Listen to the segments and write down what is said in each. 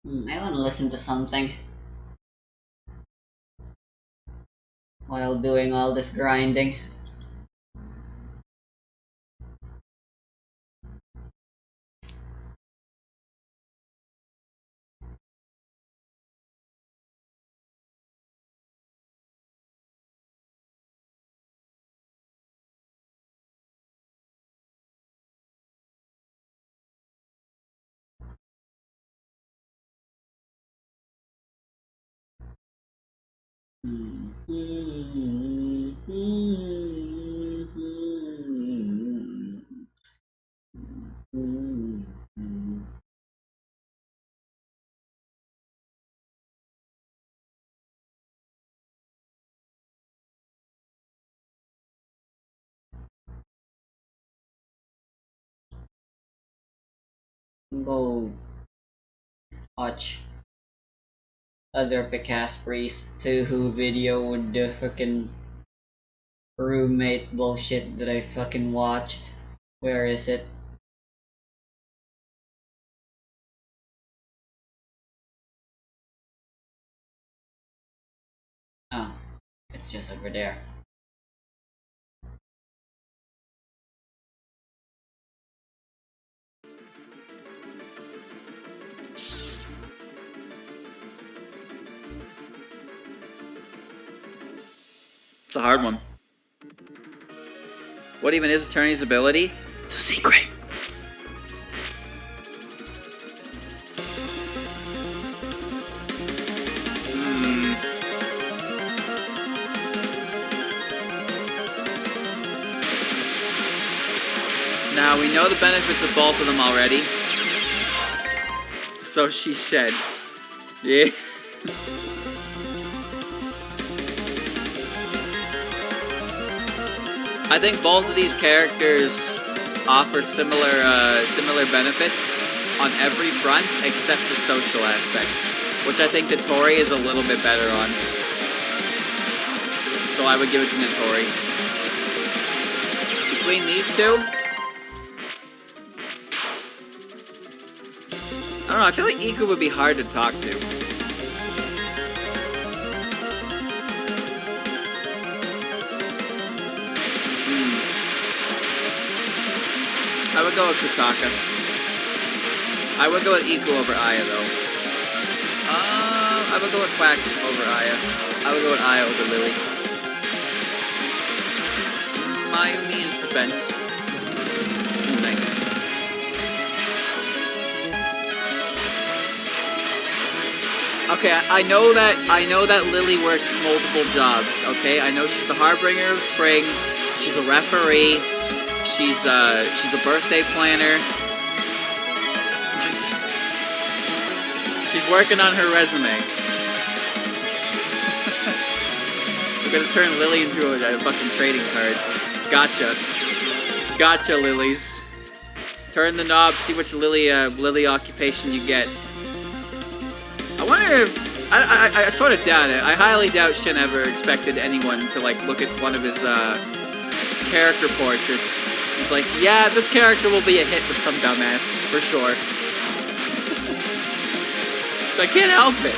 I wanna listen to something while doing all this grinding. Go watch other Picas Priest Touhou video with the fucking roommate bullshit that I fucking watched. Where is it? Oh, it's just over there. It's a hard one. What even is Attorney's ability? It's a secret. Now, we know the benefits of both of them already. So she sheds. Yeah. I think both of these characters offer similar benefits on every front except the social aspect, which I think Natori is a little bit better on. So I would give it to Natori. Between these two, I don't know, I feel like Iku would be hard to talk to. I would go with Kusaka. I would go with Iku over Aya, though. I would go with Quack over Aya. I would go with Aya over Lily. Mayumi is defense. Nice. Okay, I know that Lily works multiple jobs. Okay, I know she's the Harbinger of Spring. She's a referee. She's a birthday planner. She's working on her resume. We're gonna turn Lily into a fucking trading card. Gotcha, Lilies. Turn the knob, see which Lily occupation you get. I wonder if I sort of doubt it. I highly doubt Shin ever expected anyone to like look at one of his character portraits. It's like, yeah, this character will be a hit with some dumbass, for sure. I can't help it.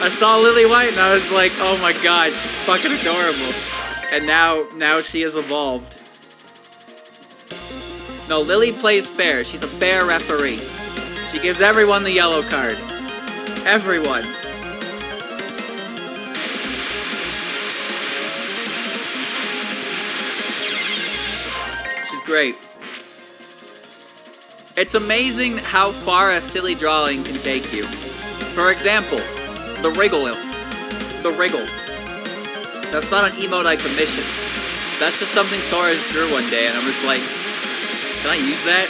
I saw Lily White and I was like, oh my god, she's fucking adorable. And now she has evolved. No, Lily plays fair. She's a fair referee. She gives everyone the yellow card. Everyone. Great. It's amazing how far a silly drawing can take you. For example, the wriggle. The wriggle. That's not an emote I commissioned. That's just something Sora's drew one day, and I was like, can I use that?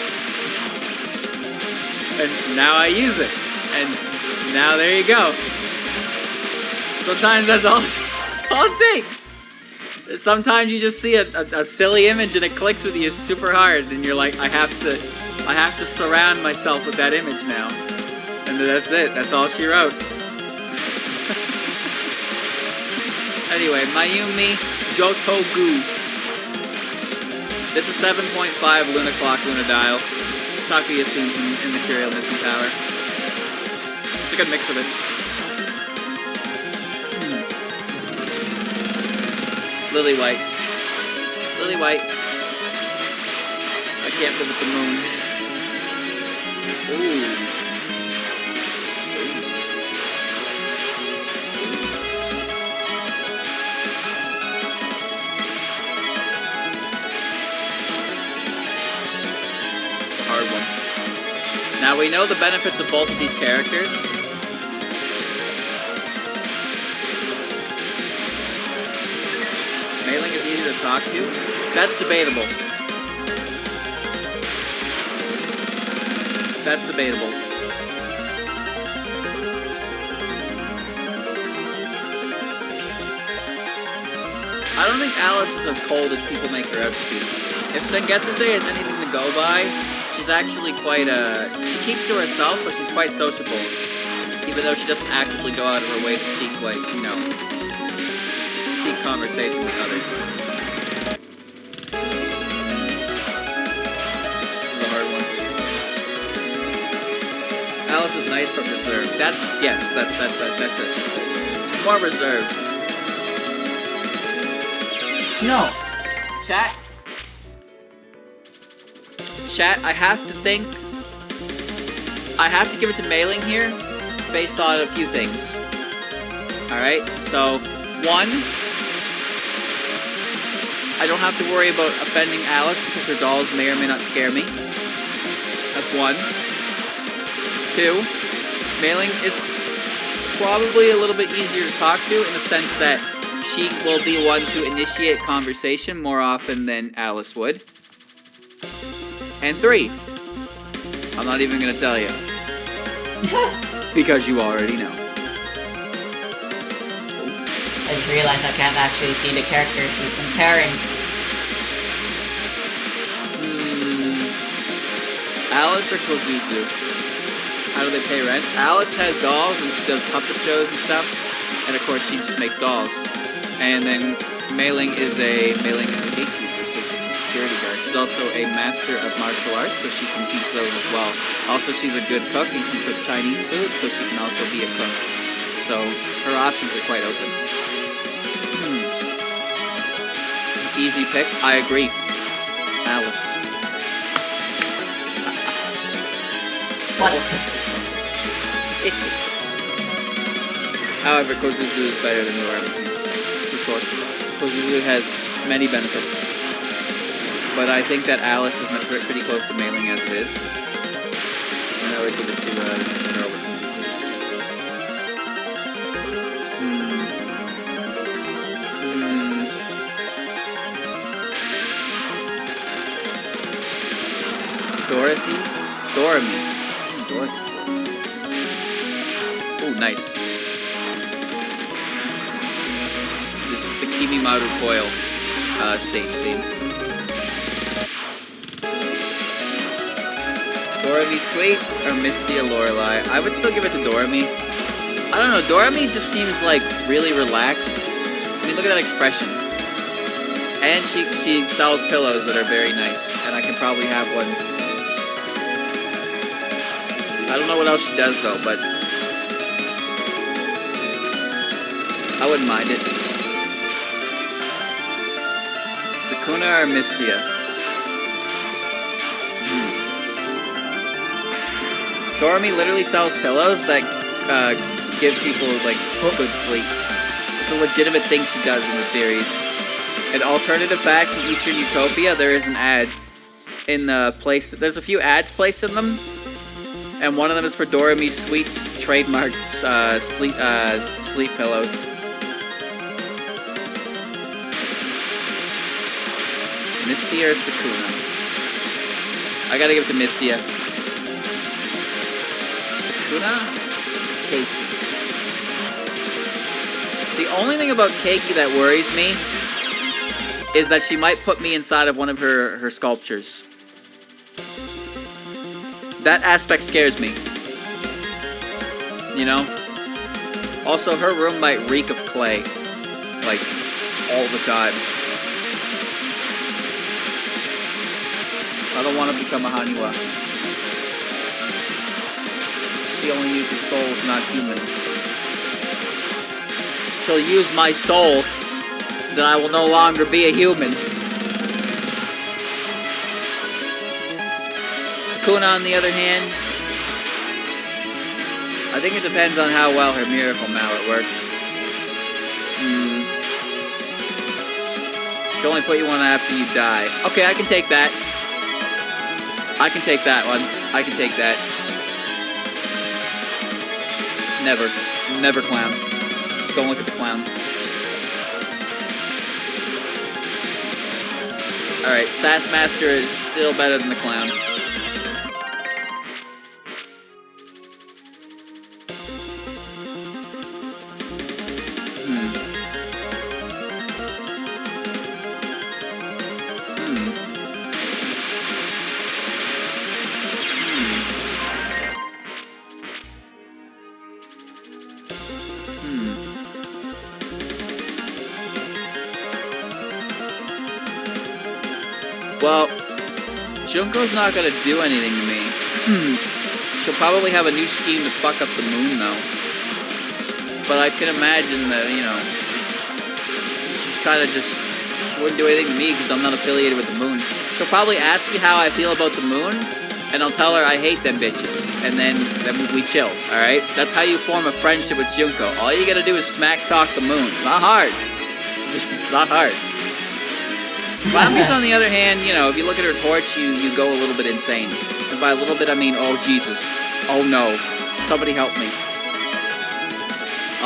And now I use it. And now there you go. Sometimes that's all it takes. Sometimes you just see a silly image and it clicks with you super hard, and you're like, I have to surround myself with that image now. And that's it. That's all she wrote. Anyway, Mayumi Jotogu. This is 7.5 Luna Clock, Luna Dial. Talk to you soon in Material Missing Power. a good mix of it. Lily White. Lily White. I can't live with the moon. Ooh. Hard one. Now we know the benefits of both of these characters. Mailing is easy to talk to. That's debatable. That's debatable. I don't think Alice is as cold as people make her out to be. If Sengetsu is anything to go by, she's actually quite she keeps to herself, but she's quite sociable. Even though she doesn't actively go out of her way to seek, like, you know, seek conversation with others. This is a hard one. Alice is nice but reserved. That's it. More reserved. No. Chat, I have to think. I have to give it to Mailing here, based on a few things. Alright, so, one, I don't have to worry about offending Alice because her dolls may or may not scare me. That's one. Two, Mailing is probably a little bit easier to talk to in the sense that she will be one to initiate conversation more often than Alice would. And three, I'm not even gonna tell you. Because you already know. I just realized I can't actually see the characters she's comparing. Alice or Kozuzu? How do they pay rent? Alice has dolls and she does puppet shows and stuff. And of course she just makes dolls. And then Mailing is a gatekeeper, so she's a security guard. She's also a master of martial arts, so she can teach those as well. Also, she's a good cook and can cook Chinese food, so she can also be a cook. So her options are quite open. Easy pick. I agree. Alice. What? However, Kozuzu is better than Norami. For sure. Kozuzu has many benefits. But I think that Alice is pretty close to Mailing as it is. And I would give it to Norwood. Dorothy? Dorami. Dorothy. Oh, nice. This is the Kimimaru Coil stage theme. Dorami Sweet or Misty or Lorelei? I would still give it to Dorami. I don't know, Dorami just seems like really relaxed. I mean, look at that expression. And she sells pillows that are very nice, and I can probably have one. I don't know what else she does though, but I wouldn't mind it. Sakuna or Mistia? Dorami literally sells pillows that give people like good sleep. It's a legitimate thing she does in the series. An alternative fact to Eastern Utopia, there is an ad in the place. There's a few ads placed in them, and one of them is for Dorami Sweet's trademarked sleep pillows. Misty or Sakuna? I gotta give it to Mistia. Sakuna? Keiki. The only thing about Keiki that worries me is that she might put me inside of one of her sculptures. That aspect scares me. You know? Also, her room might reek of clay. Like, all the time. I don't want to become a Haniwa. she only uses souls, not humans. She'll use my soul, then I will no longer be a human. Sukuna, on the other hand, I think it depends on how well her miracle mallet works. She'll only put you on after you die. Okay, I can take that. I can take that one. I can take that. Never. Never clown. Don't look at the clown. Alright, Sassmaster is still better than the clown. Well, Junko's not gonna do anything to me. She'll probably have a new scheme to fuck up the moon, though. But I can imagine that, you know, she's kind of just, she wouldn't do anything to me because I'm not affiliated with the moon. She'll probably ask me how I feel about the moon, and I'll tell her I hate them bitches. And then we chill, alright? That's how you form a friendship with Junko. All you gotta do is smack talk the moon. It's not hard. It's just not hard. Mami's, on the other hand, you know, if you look at her torch, you go a little bit insane. And by a little bit, I mean, oh Jesus. Oh no. Somebody help me.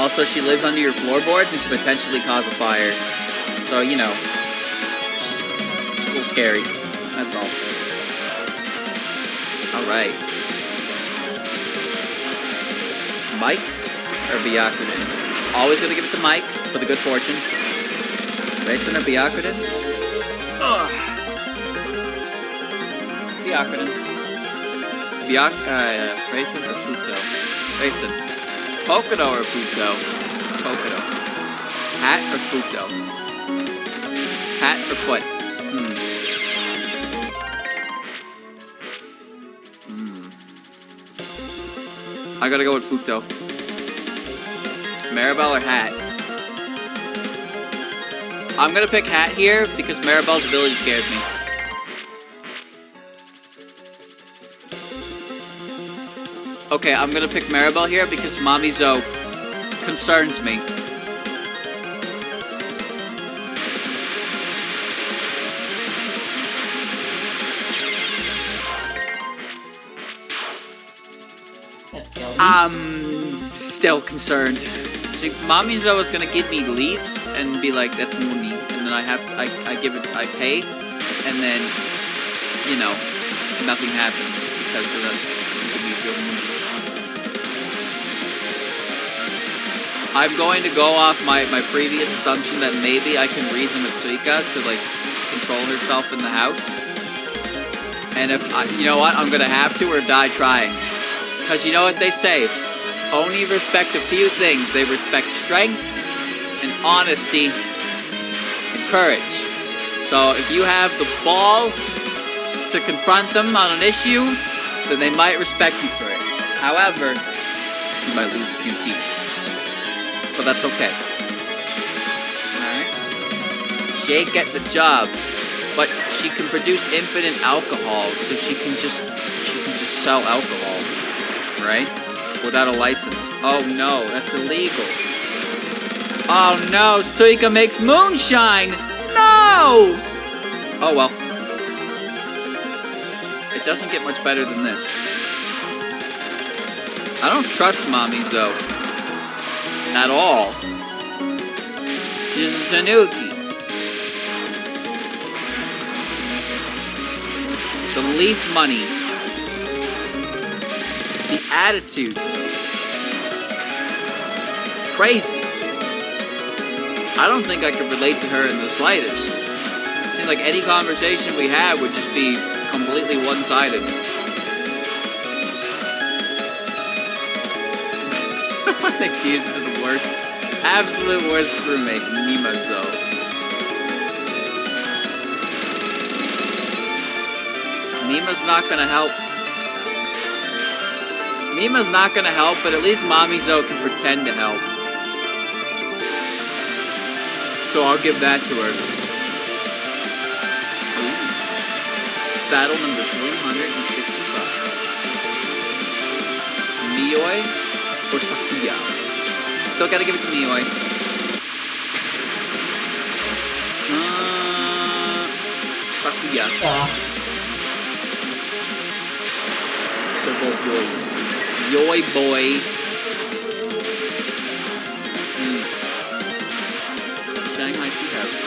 Also, she lives under your floorboards and can potentially cause a fire. So, you know, she's a little scary. That's all. Alright. Mike or Byakuren? Always gonna give it to Mike for the good fortune. Racing or Byakuren? Byakuren. Racing or Futo? Racing. Pocono or Futo? Pocono. Hat or Futo? Hat or foot? I gotta go with Futo. Maribel or Hat? I'm gonna pick Hat here because Maribel's ability scares me. Okay, I'm gonna pick Maribel here because Mamizo concerns me. I'm still concerned. See, Mamizo is gonna give me leaves and be like, "That's money," and then I pay, and then, you know, nothing happens because of the I'm going to go off my previous assumption that maybe I can reason with Suika to, like, control herself in the house. And if, you know what, I'm gonna have to or die trying. Because you know what they say, only respect a few things. They respect strength and honesty and courage. So if you have the balls to confront them on an issue, then they might respect you for it. However, you might lose a few teeth. But that's okay. Alright. She ain't get the job, but she can produce infinite alcohol, so she can just sell alcohol, right? Without a license. Oh no, that's illegal. Oh no, Suika makes moonshine! No! Oh well. It doesn't get much better than this. I don't trust Mamizo. At all. She's a Tanuki. The leaf money. The attitude. Crazy. I don't think I could relate to her in the slightest. It seems like any conversation we had would just be completely one-sided. I think she is the worst, absolute worst roommate, Mimazo. Mima's not gonna help. Mima's not gonna help, but at least Mamizo can pretend to help. So I'll give that to her. Battle number 365. Mioi or Takuya? Still gotta give it to Mioi. Takuya. They're both boys. Yoi boy. Shanghai Tea House.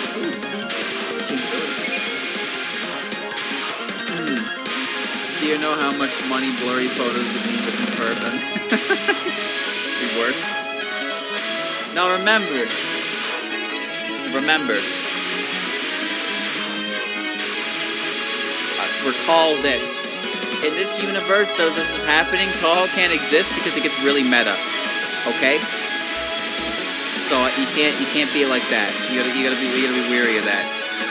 Do you know how much money blurry photos would mean with confirm? Be worth. Now remember. Recall this. In this universe, though this is happening, Touhou can't exist because it gets really meta. Okay? So you can't be like that. You gotta be weary of that.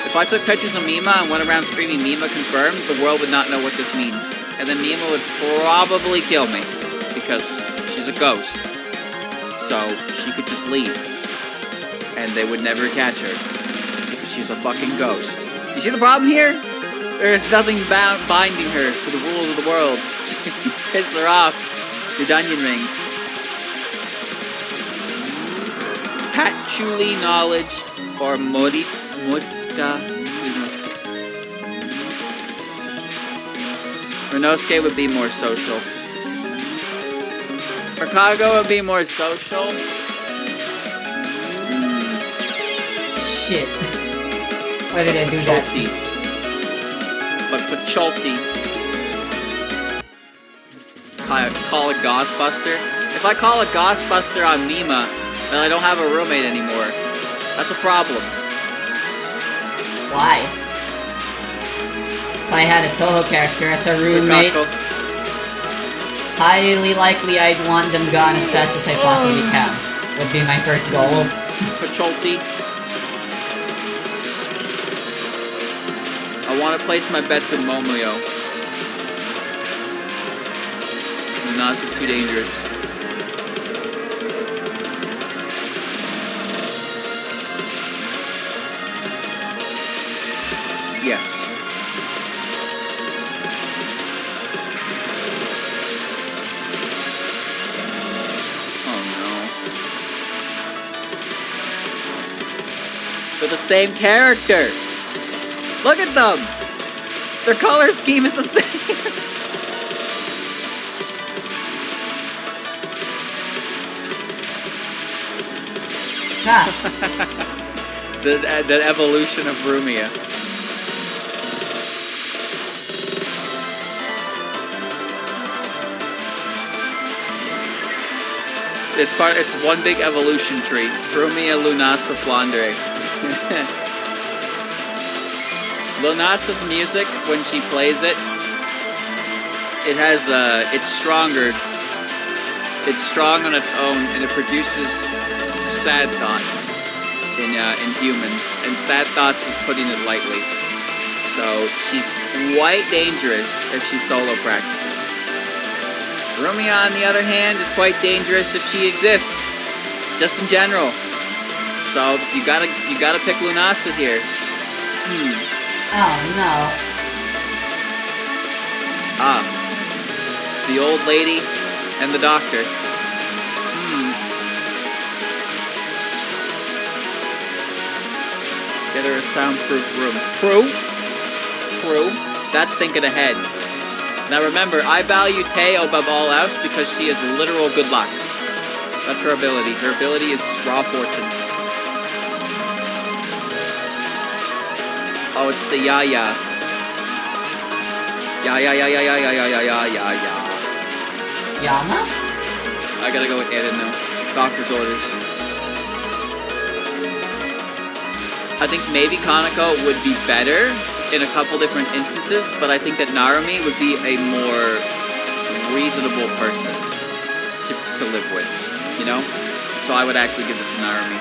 If I took pictures of Mima and went around screaming Mima confirmed, the world would not know what this means. And then Mima would probably kill me. Because she's a ghost. So she could just leave. And they would never catch her. Because she's a fucking ghost. You see the problem here? There's nothing binding her to the rules of the world. Piss her off. Your Dunyan rings. Patchouli knowledge or Mutta Renosuke would be more social. Mercago would be more social. Shit. Why did I do that? But Pacholti. I call a Ghostbuster. If I call a Ghostbuster on Mima, then I don't have a roommate anymore. That's a problem. Why? If I had a Touhou character as a roommate, highly likely I'd want them gone as fast as I possibly can. Would be my first goal. Pacholti. I want to place my bets in Momoyo. Lunas is too dangerous. Yes. Oh no. They're the same character! Look at them! Their color scheme is the same! the evolution of Rumia. It's one big evolution tree. Rumia Lunasa Flandre. Lunasa's music, when she plays it, it's stronger. It's strong on its own, and it produces sad thoughts in humans. And sad thoughts is putting it lightly. So she's quite dangerous if she solo practices. Rumia, on the other hand, is quite dangerous if she exists, just in general. So you gotta pick Lunasa here. Oh no. The old lady and the doctor. Get her a soundproof room. True. That's thinking ahead. Now remember, I value Teo above all else because she is literal good luck. That's her ability. Her ability is raw fortune. Oh, it's the Yaya. Ya. Yama? I gotta go with Eden now. Doctor's orders. I think maybe Kaneko would be better in a couple different instances, but I think that Narumi would be a more reasonable person to live with, you know? So I would actually give this to Narumi.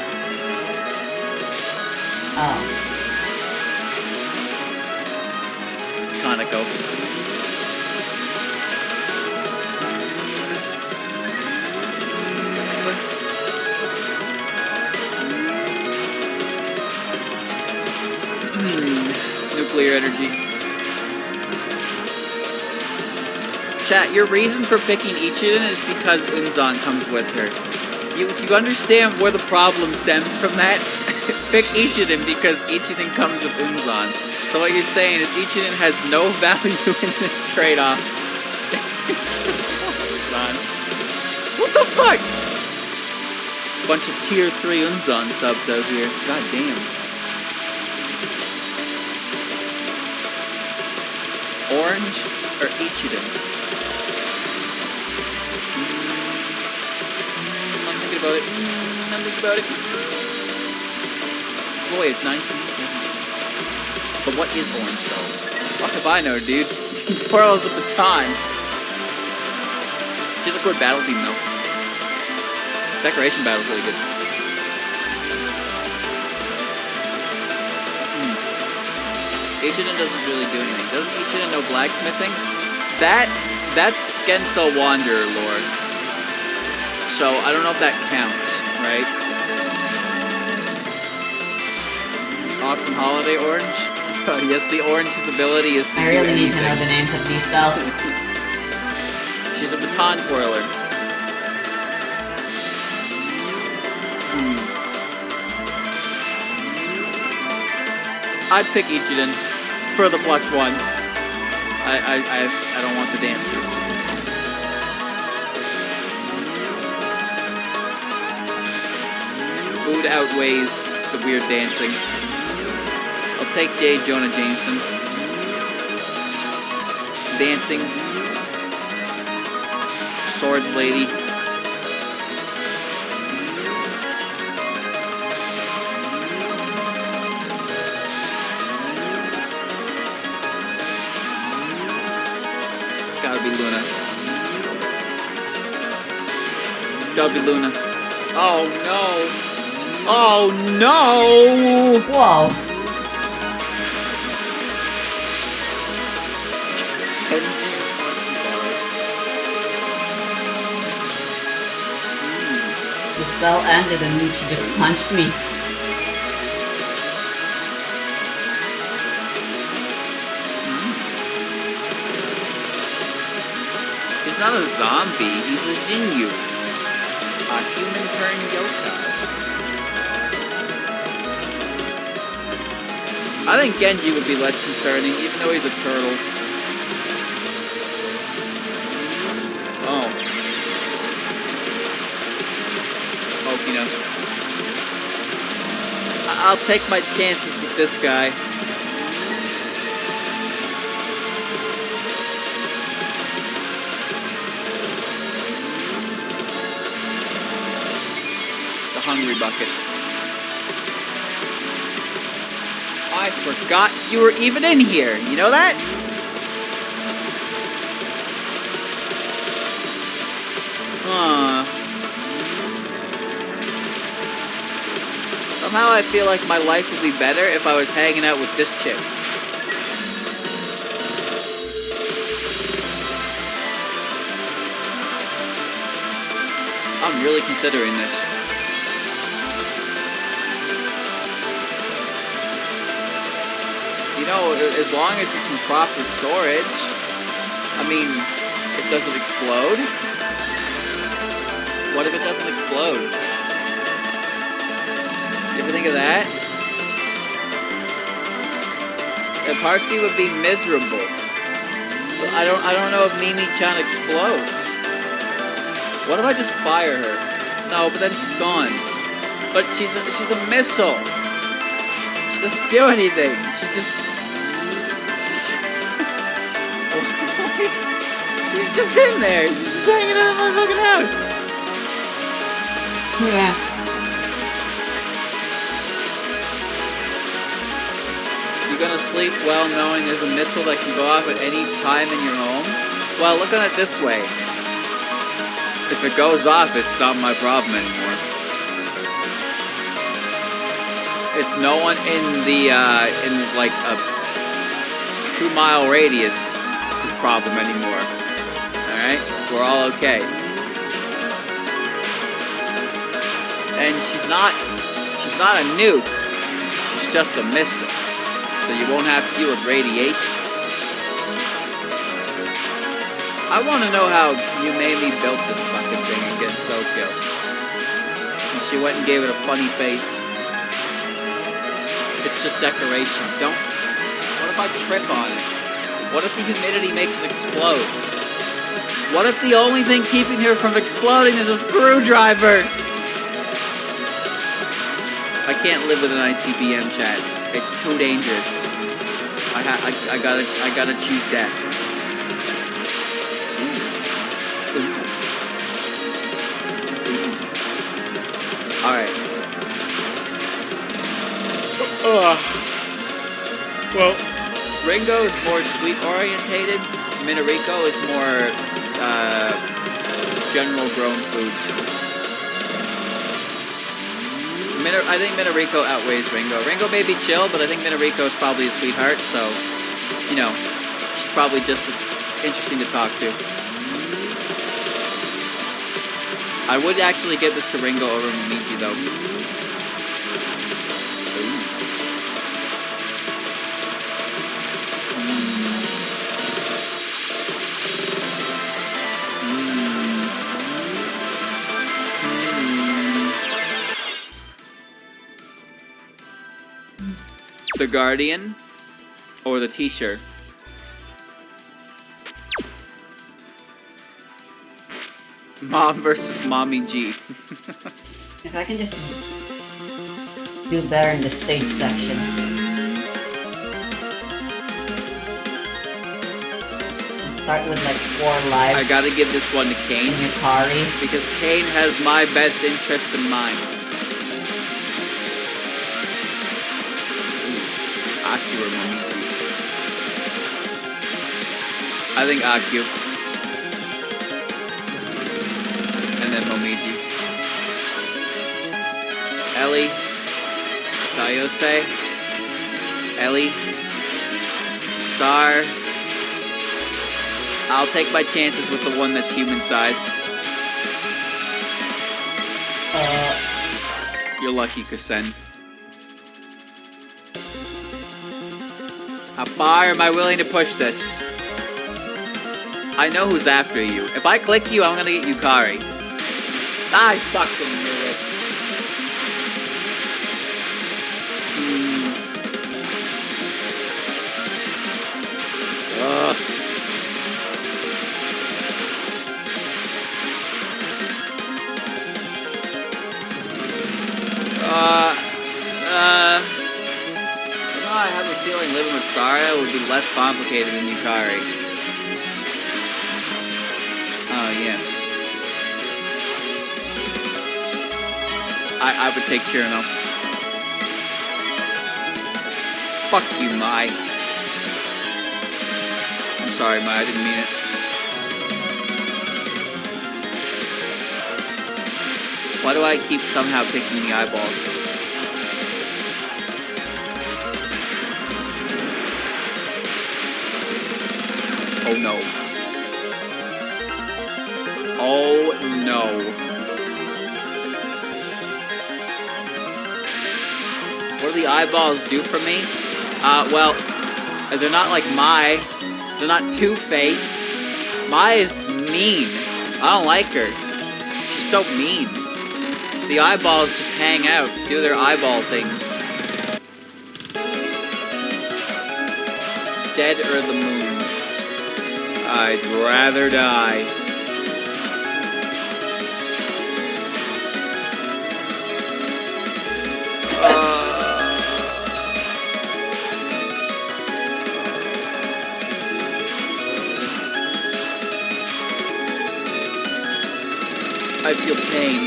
Oh. Kaneko. Nuclear energy. Chat, your reason for picking Ichirin is because Unzon comes with her. If you understand where the problem stems from that, pick Ichirin because Ichirin comes with Unzon. So what you're saying is Ichirin has no value in this trade-off. Just Unzon. What the fuck? Bunch of tier 3 Unzon subs out here. God damn. Orange or Ichirin? I'm thinking about it. I'm thinking about it. Boy, it's 19. But what is orange though? Fuck if I know, dude. She twirls a baton. She's a good battle team though. Decoration battle's really good. Ichirin doesn't really do anything. Doesn't Ichirin know blacksmithing? That's Genso Wanderer Lord. So I don't know if that counts, right? Autumn Holiday Orange? Oh yes, the orange's ability is to I really need to know the names of these spells. She's a baton twirler. I'd pick Ichirin for the +1. I don't want the dancers. Food outweighs the weird dancing. I'll take J. Jonah Jameson. Dancing. Swords Lady. Gotta be Luna. Gotta be Luna. Oh no! Oh no! Whoa! The spell ended and Luchi just punched me. He's not a zombie, he's a Jinyu. A human turned yokai. I think Genji would be less concerning, even though he's a turtle. Oh. Okino. I'll take my chances with this guy. The hungry bucket. I forgot you were even in here. You know that? Huh. Somehow I feel like my life would be better if I was hanging out with this chick. I'm really considering this. You know, as long as it's in proper storage, I mean, it doesn't explode. What if it doesn't explode? You ever think of that? If Harsey would be miserable. But I don't know if Mimi-chan explodes. What if I just fire her? No, but then she's gone. But she's a missile. She doesn't do anything. She just... She's just in there. She's just hanging out in my fucking house. Yeah. You're gonna sleep well knowing there's a missile that can go off at any time in your home? Well, look at it this way. If it goes off, it's not my problem anymore. It's no one in the, in like a 2-mile radius problem anymore. Alright? We're all okay. And she's not a nuke. She's just a missile. so you won't have to deal with radiation. I want to know how Yumemi built this fucking thing against Tokyo. And she went and gave it a funny face. It's just decoration. Don't... What if I trip on it? What if the humidity makes it explode? What if the only thing keeping her from exploding is a screwdriver? I can't live with an ICBM, chat. It's too dangerous. I gotta choose death. Alright. Well, Ringo is more sweet orientated. Minariko is more general grown foods. I think Minariko outweighs Ringo. Ringo may be chill, but I think Minariko is probably a sweetheart, so, you know, she's probably just as interesting to talk to. I would actually give this to Ringo over Momiji, though. The Guardian or the Teacher? Mom versus Mommy G. If I can just do better in the stage section. Start with like 4 lives. I gotta give this one to Kane. In Yukari. Because Kane has my best interest in mind. Aku or Momiji? I think Aku. And then Momiji. Ellie. Tayose. Ellie. Star. I'll take my chances with the one that's human-sized. You're lucky, Kusen. How far am I willing to push this? I know who's after you. If I click you, I'm gonna get Yukari. I fucking knew it. Ugh. I have a feeling living with Saria would be less complicated than Yukari. Oh, yes. I would take Chirino. Fuck you, Mai. I'm sorry, Mai, I didn't mean it. Why do I keep somehow picking the eyeballs? Oh no. Oh no. What do the eyeballs do for me? Well, they're not like Mai. They're not two-faced. Mai is mean. I don't like her. She's so mean. The eyeballs just hang out, do their eyeball things. Dead or the moon? I'd rather die. I feel pain.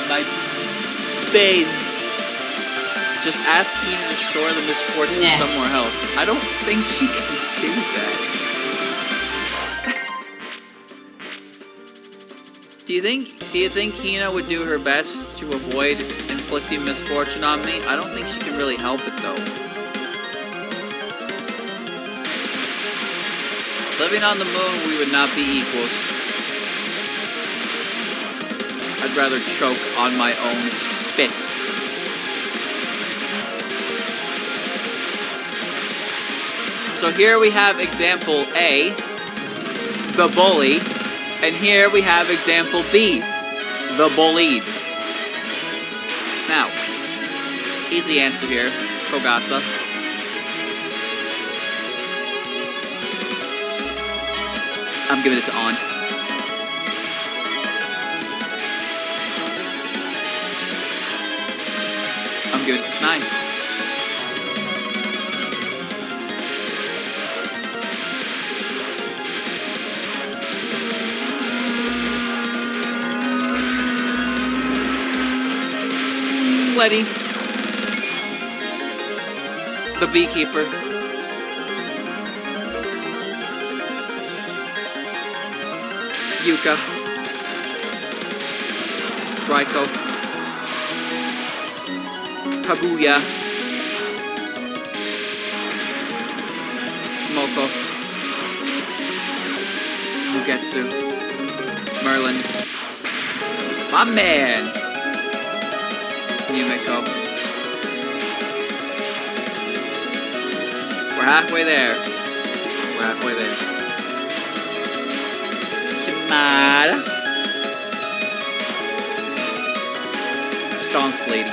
My face. Just ask Keen to restore the misfortune somewhere else. I don't think she can do that. Do you think Hina would do her best to avoid inflicting misfortune on me? I don't think she can really help it though. Living on the moon, we would not be equals. I'd rather choke on my own spit. So here we have example A, the bully, and here we have example B, the bullied. Now, easy answer here, Kogasa. I'm giving it to On. I'm giving it to 9. Letty, the beekeeper. Yuka, Raiko, Kaguya, Smoko, Mugetsu, Merlin, my man, Yumiko. We're halfway there. We're halfway there. Shimada. Stonks lady.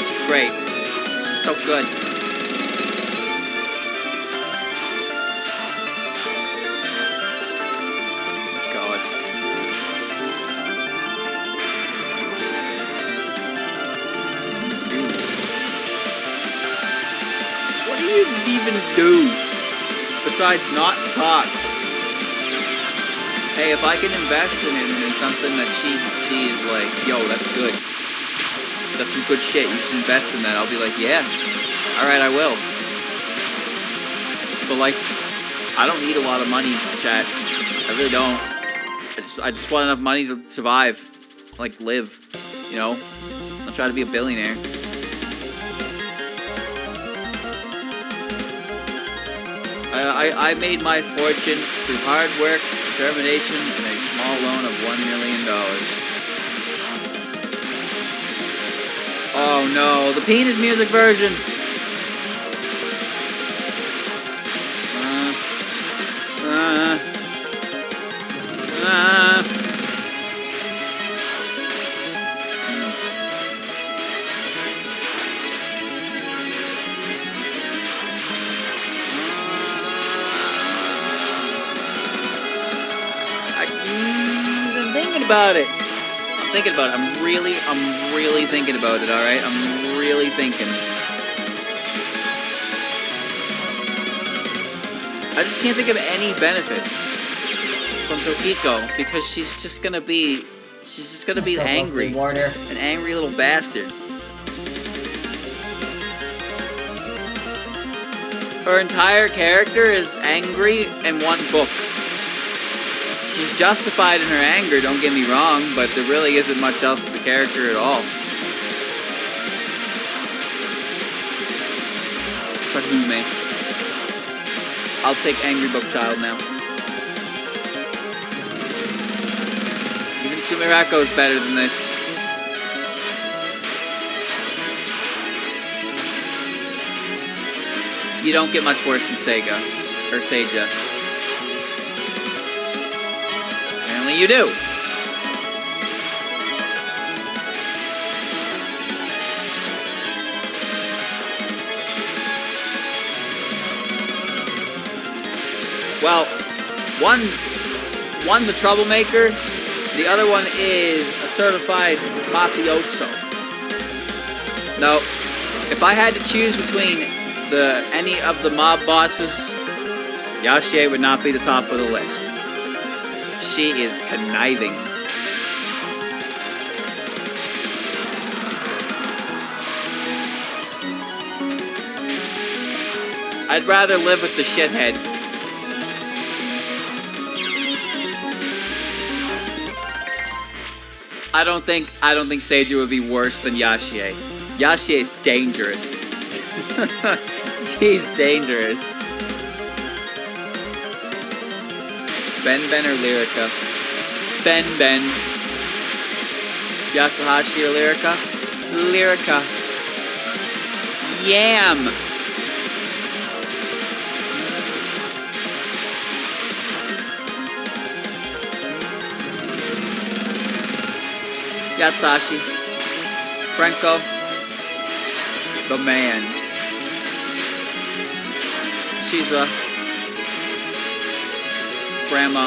It's great. It's so good. God. What do you even do besides not talk? Hey, if I can invest in something that she's like, yo, that's good. That's some good shit. You should invest in that. I'll be like, yeah. Alright, I will. But like, I don't need a lot of money, chat. I really don't. I just want enough money to survive. Like, live. You know? I'll try to be a billionaire. I made my fortune through hard work, determination, and a small loan of $1 million. Oh no, the penis music version! About it. I'm thinking about it. I'm really thinking about it, alright? I'm really thinking. I just can't think of any benefits from Tokiko because she's just gonna be angry. An angry little bastard. Her entire character is angry in one book. She's justified in her anger, don't get me wrong, but there really isn't much else to the character at all. Sakume. I'll take Angry Book Child now. Even Sumirako is better than this. You don't get much worse than Seiga. Or Seija. You do. Well, one's a troublemaker, the other one is a certified mafioso. No, if I had to choose between any of the mob bosses, Yashie would not be the top of the list. She is conniving. I'd rather live with the shithead. I don't think Seiju would be worse than Yashie. Yashie is dangerous. She's dangerous. Ben or Lyrica? Ben. Yakahashi or Lyrica? Lyrica. Yam. Yatsuhashi. Franco. The man. Shiza. Grandma.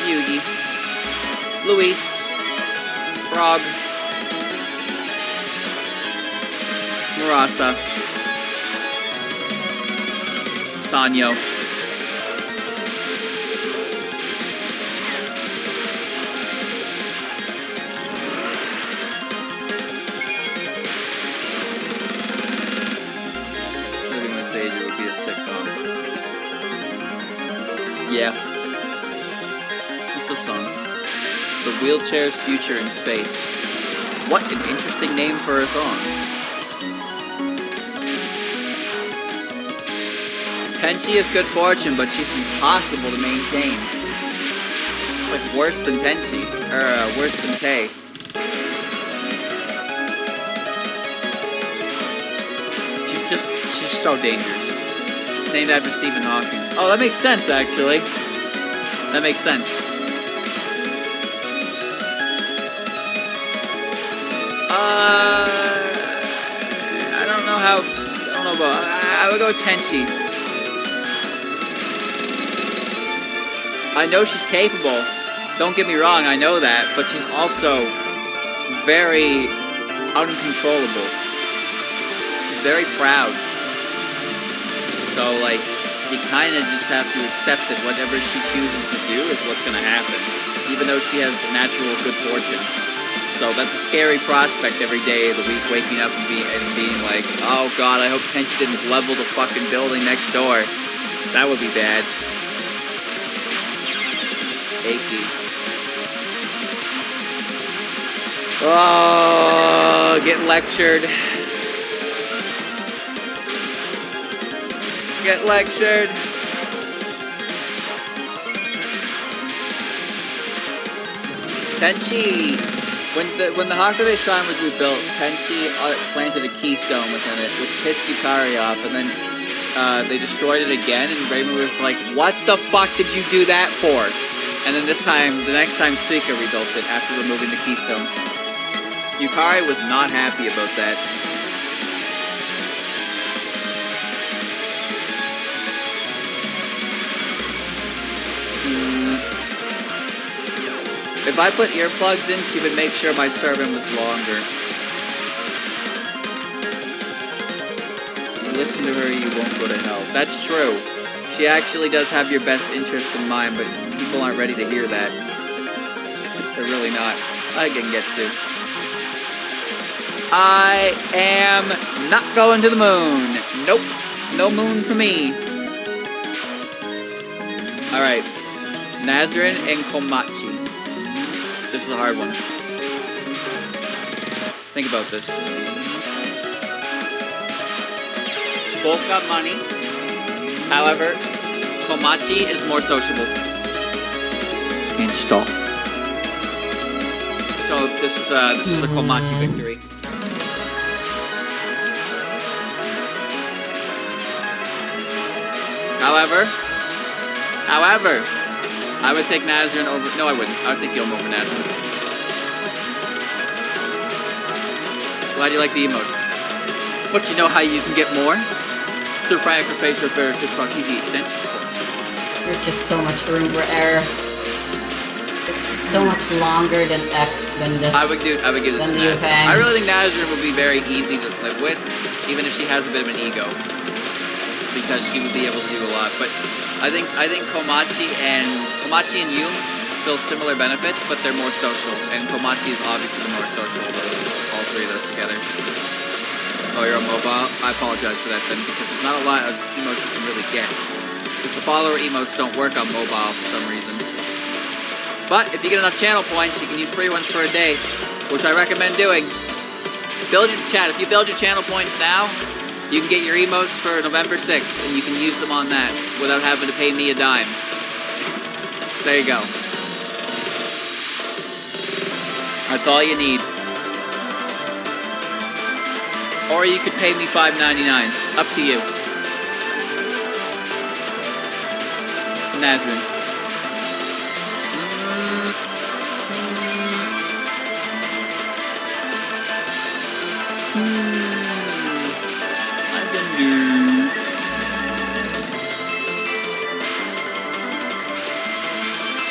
Yugi. Luis. Frog. Murasa. Sanyo. Living with Sage would be a sitcom. Yeah. What's the song? The Wheelchair's Future in Space. What an interesting name for a song. Tenchi is good fortune, but she's impossible to maintain. Like worse than Tenchi, or worse than Tei. She's so dangerous. It's named after Stephen Hawking. Oh, that makes sense, actually. That makes sense. I don't know about, I would go with Tenchi. I know she's capable. Don't get me wrong, I know that. But she's also very uncontrollable. She's very proud. So, like, you kind of just have to accept that whatever she chooses to do is what's going to happen. Even though she has natural good fortune. So that's a scary prospect every day of the week, waking up and being like, oh god, I hope Tenchi didn't level the fucking building next door. That would be bad. Achy. Oh, get lectured. Get lectured. Tenchi, when the Hakude Shrine was rebuilt, Tenchi planted a keystone within it, which pissed Yukari off, and then they destroyed it again, and Raymond was like, what the fuck did you do that for? And then the next time Suika rebuilt it after removing the keystone. Yukari was not happy about that. If I put earplugs in, she would make sure my sermon was longer. You listen to her, you won't go to hell. That's true. She actually does have your best interests in mind, but people aren't ready to hear that. They're really not. I can get to. I am not going to the moon. Nope. No moon for me. Alright. Nazarin and Komachi. This is a hard one. Think about this. Both got money. However, Komachi is more sociable. Install. So this is a Komachi victory. However, I would take Nazarin over... No, I wouldn't. I would take Yom over Nazarin. Glad you like the emotes. But you know how you can get more? Through Frank or Face or Bear TikTok TV extension. There's just so much room for error. It's so much longer than this. I would give this to Nazarin. I really think Nazarin would be very easy to live with, even if she has a bit of an ego. Because she would be able to do a lot. But I think Komachi and Yum fill similar benefits, but they're more social. And Komachi is obviously the more social of those, all three of those together. Oh, you're on mobile? I apologize for that then, because there's not a lot of emotes you can really get. Because the follower emotes don't work on mobile for some reason. But if you get enough channel points, you can use free ones for a day, which I recommend doing. Build your chat. If you build your channel points now, You can get your emotes for November 6th, and you can use them on that without having to pay me a dime. There you go. That's all you need. Or you could pay me $5.99. Up to you. Nazrin.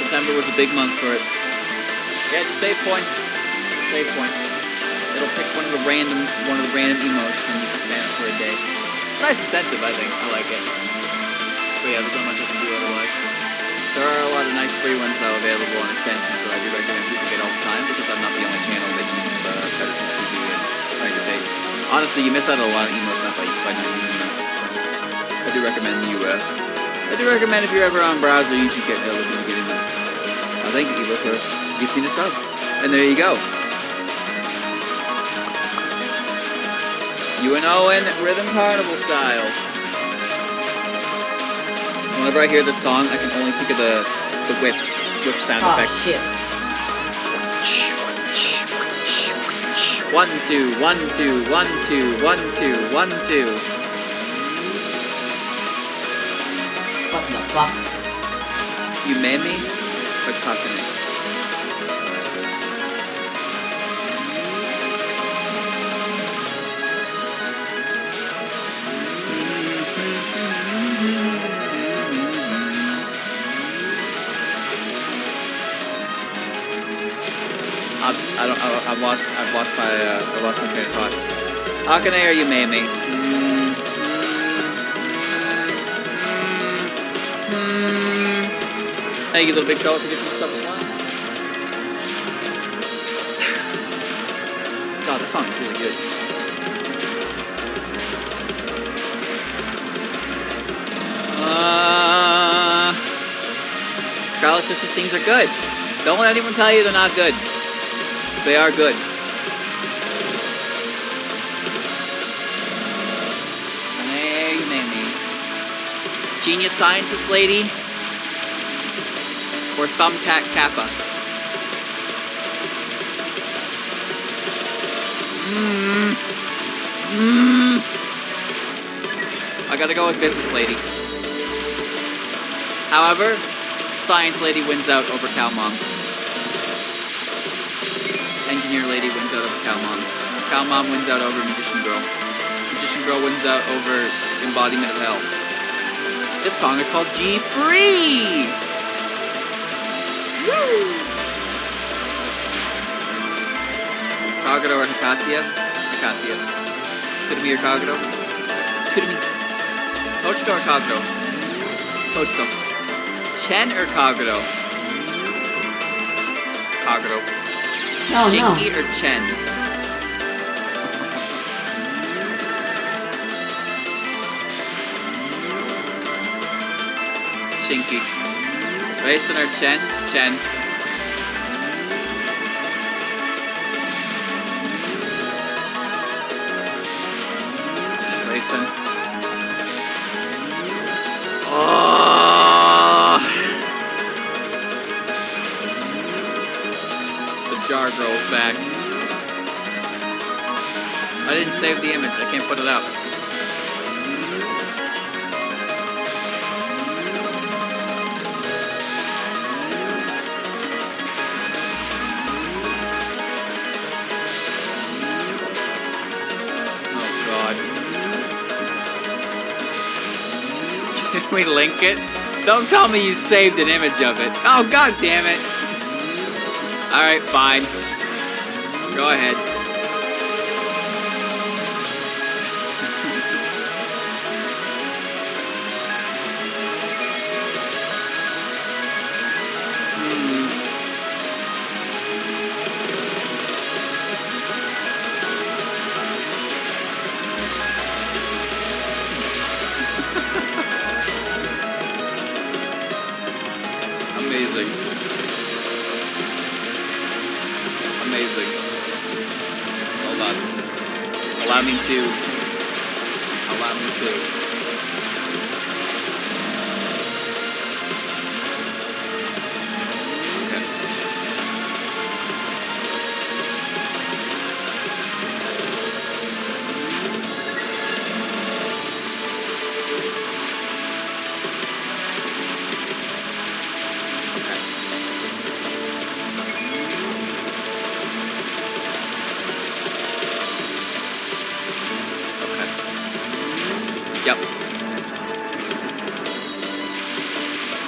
September was a big month for it. Yeah, just save points. Save points. It'll pick one of the random emotes, and you can spam it for a day. Nice incentive, I think. I like it. But yeah, there's not much I can do otherwise. There are a lot of nice free ones though available on extensions that I do recommend people get all the time because I'm not the only channel that uses Phantasm TV and Tiger Face. Honestly, you miss out on a lot of emotes not by not using them. So I do recommend if you're ever on browser, you should get looking at getting them. Thank you, Eva, for gifting a sub. And there you go. You and Owen, Rhythm Carnival style. Whenever I hear this song, I can only think of the whip sound effect. Oh, shit. 1, 2, 1, 2, 1, 2, 1, 2, 1, 2. What the fuck? You made me? Or talking me? I've lost my train of thought. Akane or you made me? Thank you, little big fella, for giving me stuff as well. God, this song is really good. Scarlet Sisters themes are good. Don't let anyone tell you they're not good. They are good. Hey, you made me. Genius Scientist Lady or Thumbtack Kappa? I gotta go with Business Lady. However, Science Lady wins out over Cow Mom. Engineer Lady wins out over Cow Mom. Cow Mom wins out over Magician Girl. Magician Girl wins out over Embodiment of Hell. This song is called G Free! Woo! Kagero or Hikatia? Hikatia. Kurumi or Kagero? Kurumi. Tochiko or Kagero? Tochiko. Chen or Kagero? Kagero. Oh, Shinki no. or Chen? Shinki. Raisin or Chen? Chen. Raisin. Oh! The jar girl's back. I didn't save the image. I can't put it up. Can we link it? Don't tell me you saved an image of it. Oh, god damn it. Alright, fine. Go ahead. Amazing. Amazing. Hold on. Allow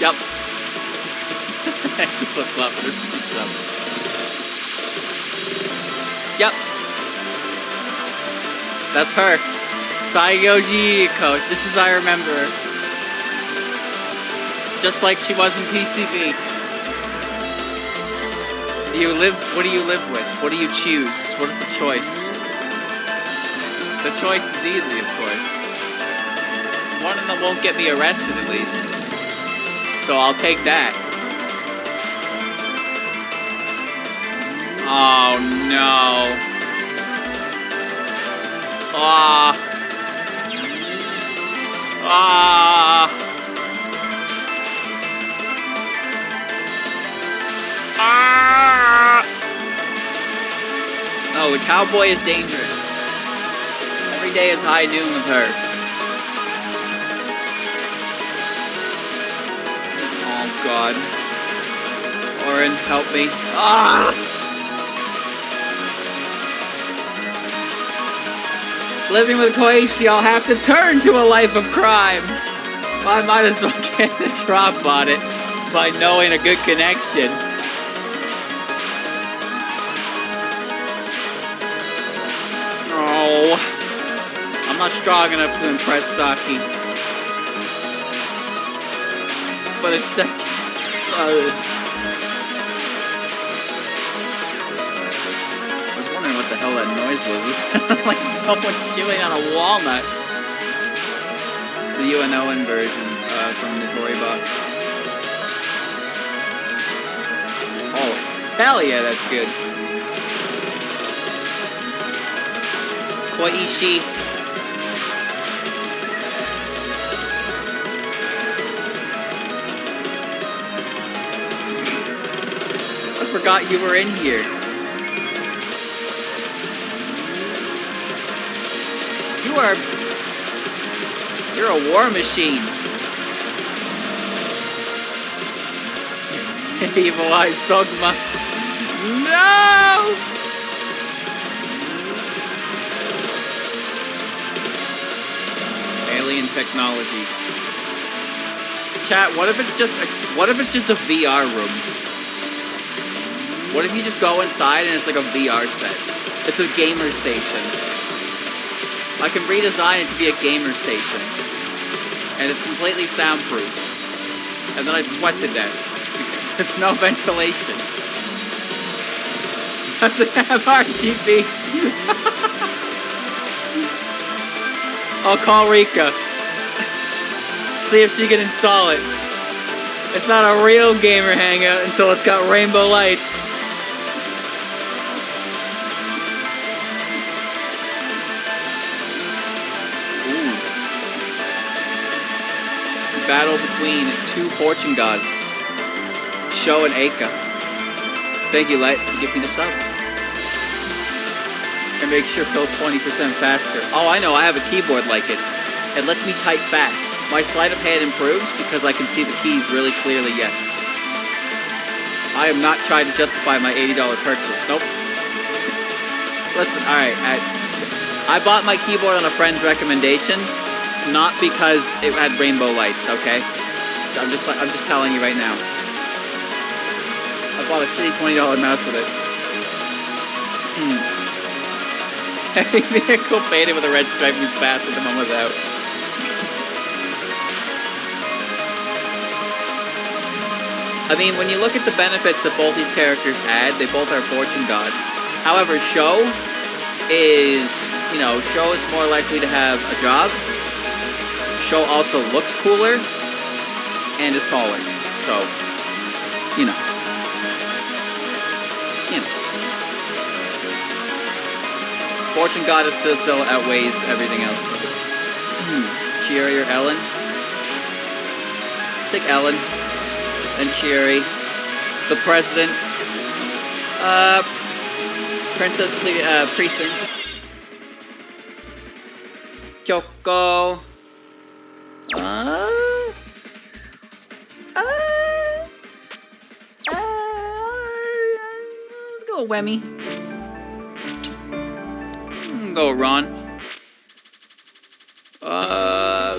Yep. Flip-flop. Yep. That's her. Saigoji coach. This is I remember. Just like she was in PCB. What do you live with? What do you choose? What is the choice? The choice is easy, of course. One of them won't get me arrested, at least. So I'll take that. Oh, no. Ah. Ah. Ah. No, the cowboy is dangerous. Every day is high noon with her. Oh, God. Oren, help me. Ah! Living with Koichi, I'll have to turn to a life of crime. Well, I might as well get the drop on it by knowing a good connection. Oh, I'm not strong enough to impress Saki. But it's what the hell that noise was. It sounded like someone chewing on a walnut. The UNON version from the Tory box. Oh, hell yeah, that's good. Koichi. I forgot you were in here. You're a war machine. Evil Eye Sogma. No! Alien technology. Chat, what if it's just a VR room? What if you just go inside and it's like a VR set? It's a gamer station. I can redesign it to be a gamer station. And it's completely soundproof. And then I sweat to death. Because there's no ventilation. Does it have RGB? I'll call Rika. See if she can install it. It's not a real gamer hangout until it's got rainbow lights. Battle between two fortune gods, Sho and Eika. Thank you, Light, for giving me the sub. And make sure fill 20% faster. Oh, I know, I have a keyboard like it. It lets me type fast. My sleight of hand improves because I can see the keys really clearly, yes. I am not trying to justify my $80 purchase. Nope. Listen, alright, I bought my keyboard on a friend's recommendation. Not because it had rainbow lights, okay? I'm just telling you right now. I bought a shitty $20 mouse with it. Heavy vehicle painted with a red stripe moves faster than one without. I mean, when you look at the benefits that both these characters add, they both are fortune gods. However, Sho is, Sho is more likely to have a job. Sho also looks cooler and is taller, so Fortune Goddess still outweighs everything else. Chieri or Ellen? Take Ellen, then Chieri, the President, Princess Precinct, Kyoko. Go Wemmy. Go Ron. Not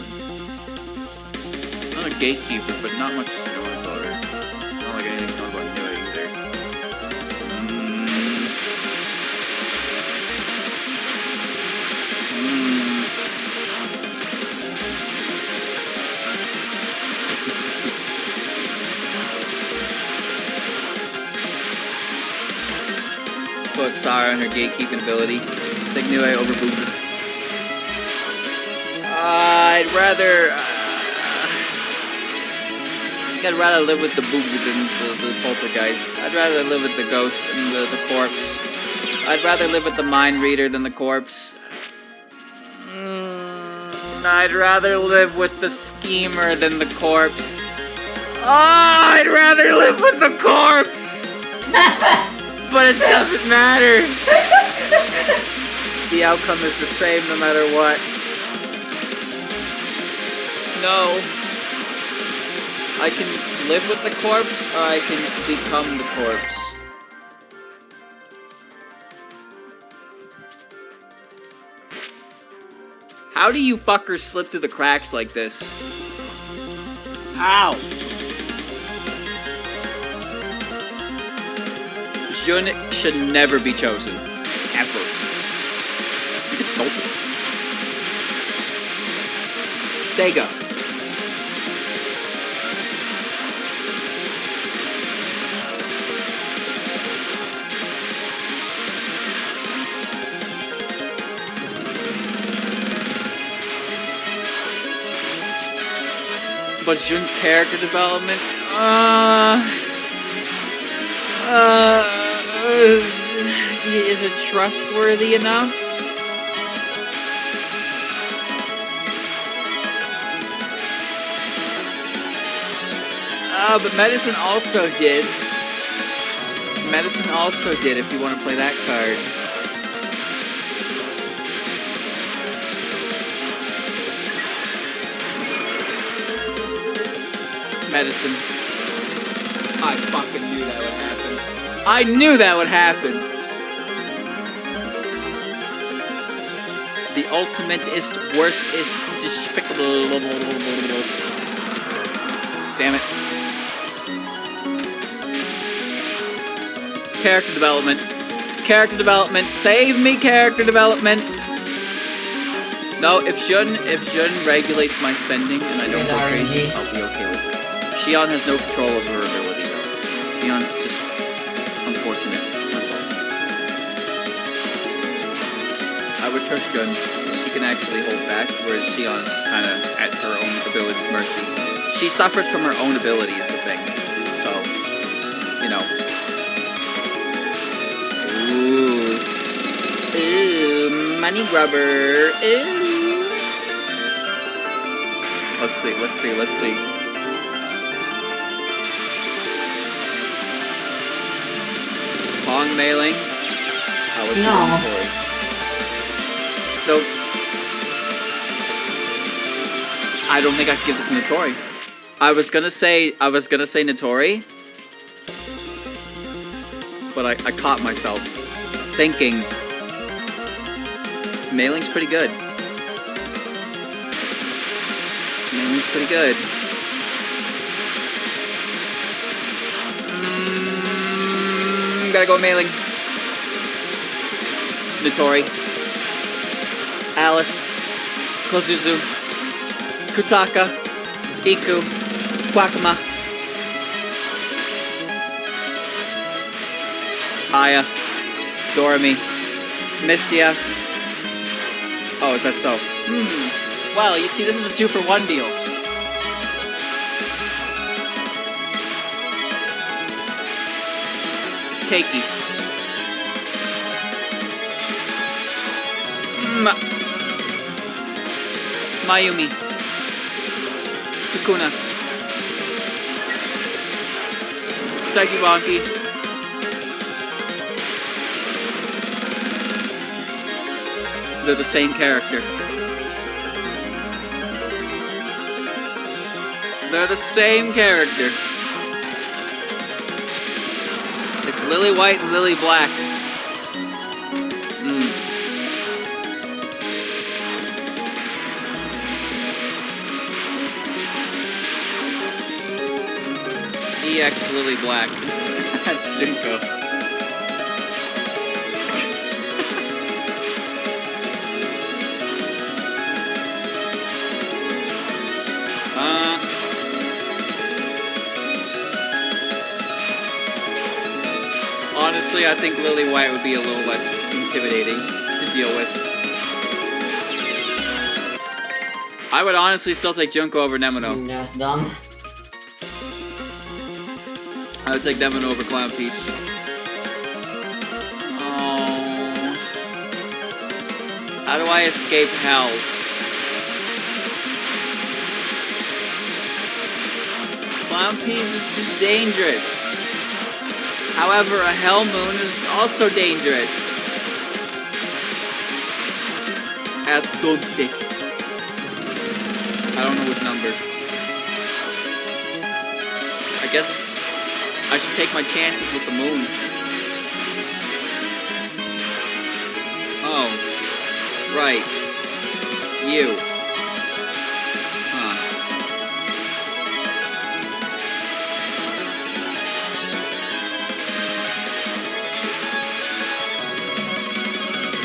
a gatekeeper, but not much to go about Sarah and her gatekeeping ability. Take Nue over Boogie. I'd rather live with the Boogie than the Poltergeist. I'd rather live with the Ghost than the Corpse. I'd rather live with the Mind Reader than the Corpse. I'd rather live with the Schemer than the Corpse. Oh, I'd rather live with the Corpse! But it doesn't matter! The outcome is the same no matter what. No. I can live with the corpse, or I can become the corpse. How do you fuckers slip through the cracks like this? Ow! Jun should never be chosen. Ever. You could told it. Sega. But Jun's character development, is it trustworthy enough? But Medicine also did. Medicine also did, if you want to play that card. Medicine. I fucking knew that would happen. I knew that would happen! The ultimate is worst is despicable. Damn it. Character development. Character development. Save me, character development! No, if Jun regulates my spending and I don't go crazy, I'll be okay with it. Xion has no control over her ability, though. Xion's just unfortunate. That's all. I would trust Jun. She can actually hold back, whereas Xion's kind of at her own ability's mercy. She suffers from her own ability, is the thing. So, you know. Ooh. Ooh, money grubber. Ooh. Let's see. Pong mailing. No. So, I don't think I could give this to Notori. I was gonna say Notori, but I caught myself thinking mailing's pretty good. Mailing's pretty good. Gotta go mailing. Notori. Alice. Kozuzu. Kutaka. Iku. Kwakama. Aya. Dorami. Mystia. Oh, is that so? Well, you see, this is a 2-for-1 deal. Keiki. Mayumi. Sukuna. Sekibanki. They're the same character. They're the same character. It's Lily White and Lily Black. EX Lily Black. That's Junko. Honestly, Honestly, I think Lily White would be a little less intimidating to deal with. I would honestly still take Junko over Nemino. That's dumb. I would take Nemino over Clown Piece. Oh. How do I escape hell? Clown Piece is just dangerous. However, a Hell Moon is also dangerous. As Goldstick. I don't know which number. I guess I should take my chances with the moon. Oh. Right. You. Huh.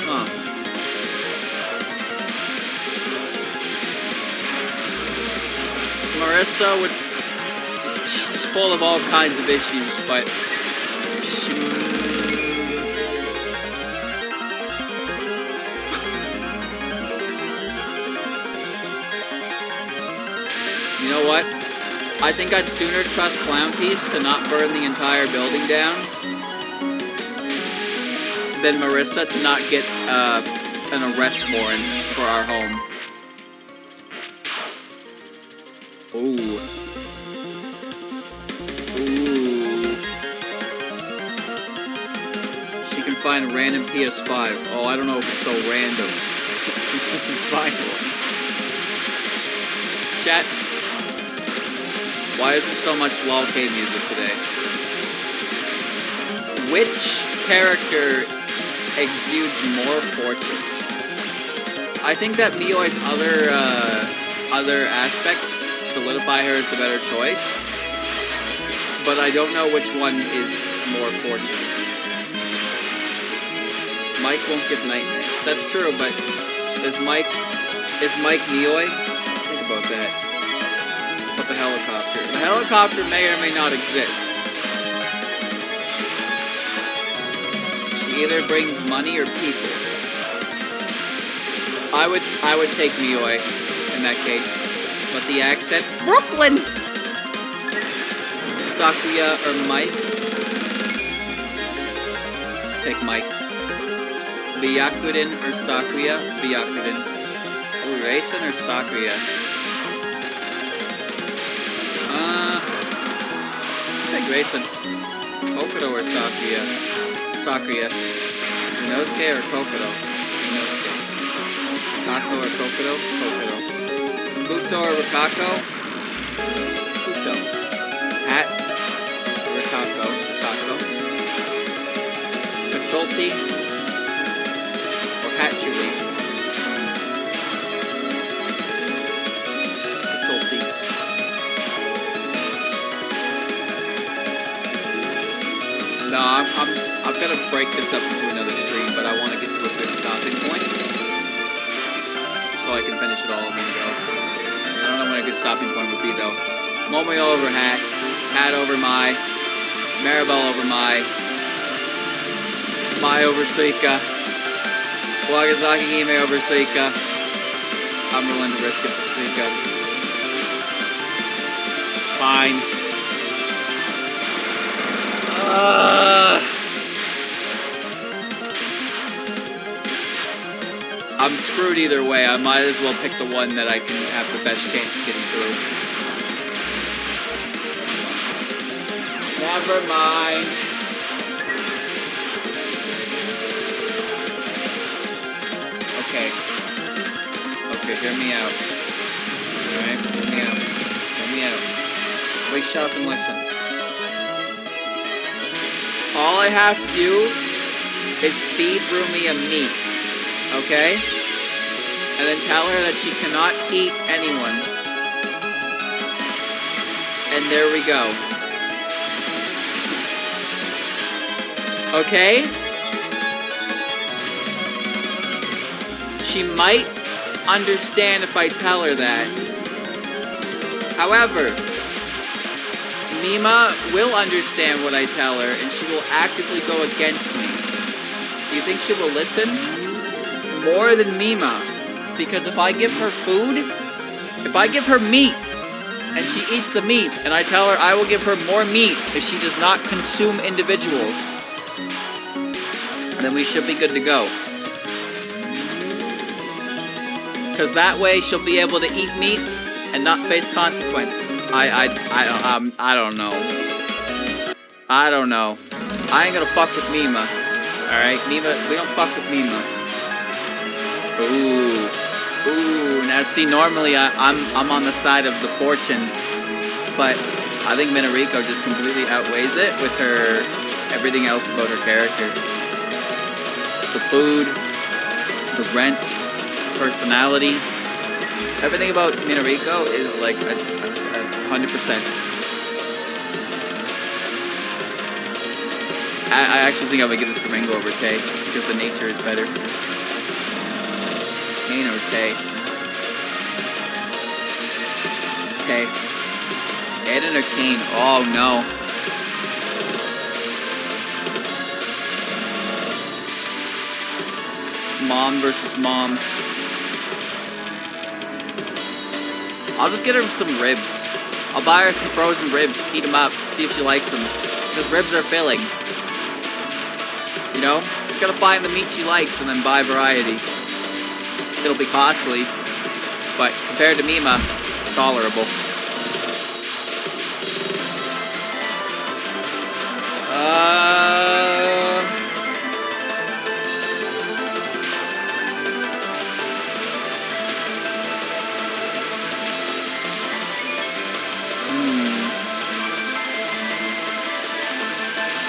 Huh. Marissa would... She's full of all kinds of issues, but... You know what? I think I'd sooner trust Clown Piece to not burn the entire building down than Marissa to not get an arrest warrant for our home. Ooh. Ooh. She can find random PS5. Oh, I don't know if it's so random. She can find one. Chat. Why is there so much LOLK music today? Which character exudes more fortune? I think that Mioi's other aspects solidify her as the better choice, but I don't know which one is more fortune. Mike won't give nightmares. That's true, but is Mike Mioi? Think about that. But the helicopter. The helicopter may or may not exist. She either brings money or people. I would take Mioi in that case. But the accent, Brooklyn! Sakuya or Mike? Take Mike. Byakuden or Sakuya? Byakuden. Ooh, Raisin or Sakuya? Take Raisin. Kokodo or Sakuya? Sakuya. Inosuke or Kokodo? Inosuke. Sako or Kokodo? Kokodo. Buto or Rikako? Buto. Hat? Rikako. Rikako. Katulti or Hatsuli? Katulti. No, I'm gonna break this up into another stream, but I want to get to a good stopping point so I can finish it all in one go. I don't know when a good stopping point would be though. Momoyo over Hat, Hat over Mai, Maribel over Mai over Suika, Wagasaki Hime over Suika. I'm willing to risk it for Suika. Fine. I'm screwed either way. I might as well pick the one that I can have the best chance of getting through. Never mind. Okay. Okay, hear me out. Alright, hear me out. Hear me out. Wait, shut up and listen. All I have to do is feed Rumi a meat, okay? And then tell her that she cannot eat anyone. And there we go. Okay? She might understand if I tell her that. However, Mima will understand what I tell her, and she will actively go against me. Do you think she will listen? More than Mima. Because if I give her food, if I give her meat, and she eats the meat, and I tell her I will give her more meat if she does not consume individuals, then we should be good to go. Because that way she'll be able to eat meat and not face consequences. I don't know. I don't know. I ain't gonna fuck with Mima. Alright, Mima, we don't fuck with Mima. Ooh, now see, normally I'm on the side of the fortune, but I think Minariko just completely outweighs it with her, everything else about her character. The food, the rent, personality, everything about Minariko is like 100%. I actually think I would give this to Ringo over Tay, because the nature is better. Kane or Tay? Okay. Aiden or Kane? Oh no. Mom versus mom. I'll just get her some ribs. I'll buy her some frozen ribs, heat them up, see if she likes them. Because ribs are filling. You know? Just gotta find the meat she likes and then buy variety. It'll be costly, but compared to Mima, it's tolerable.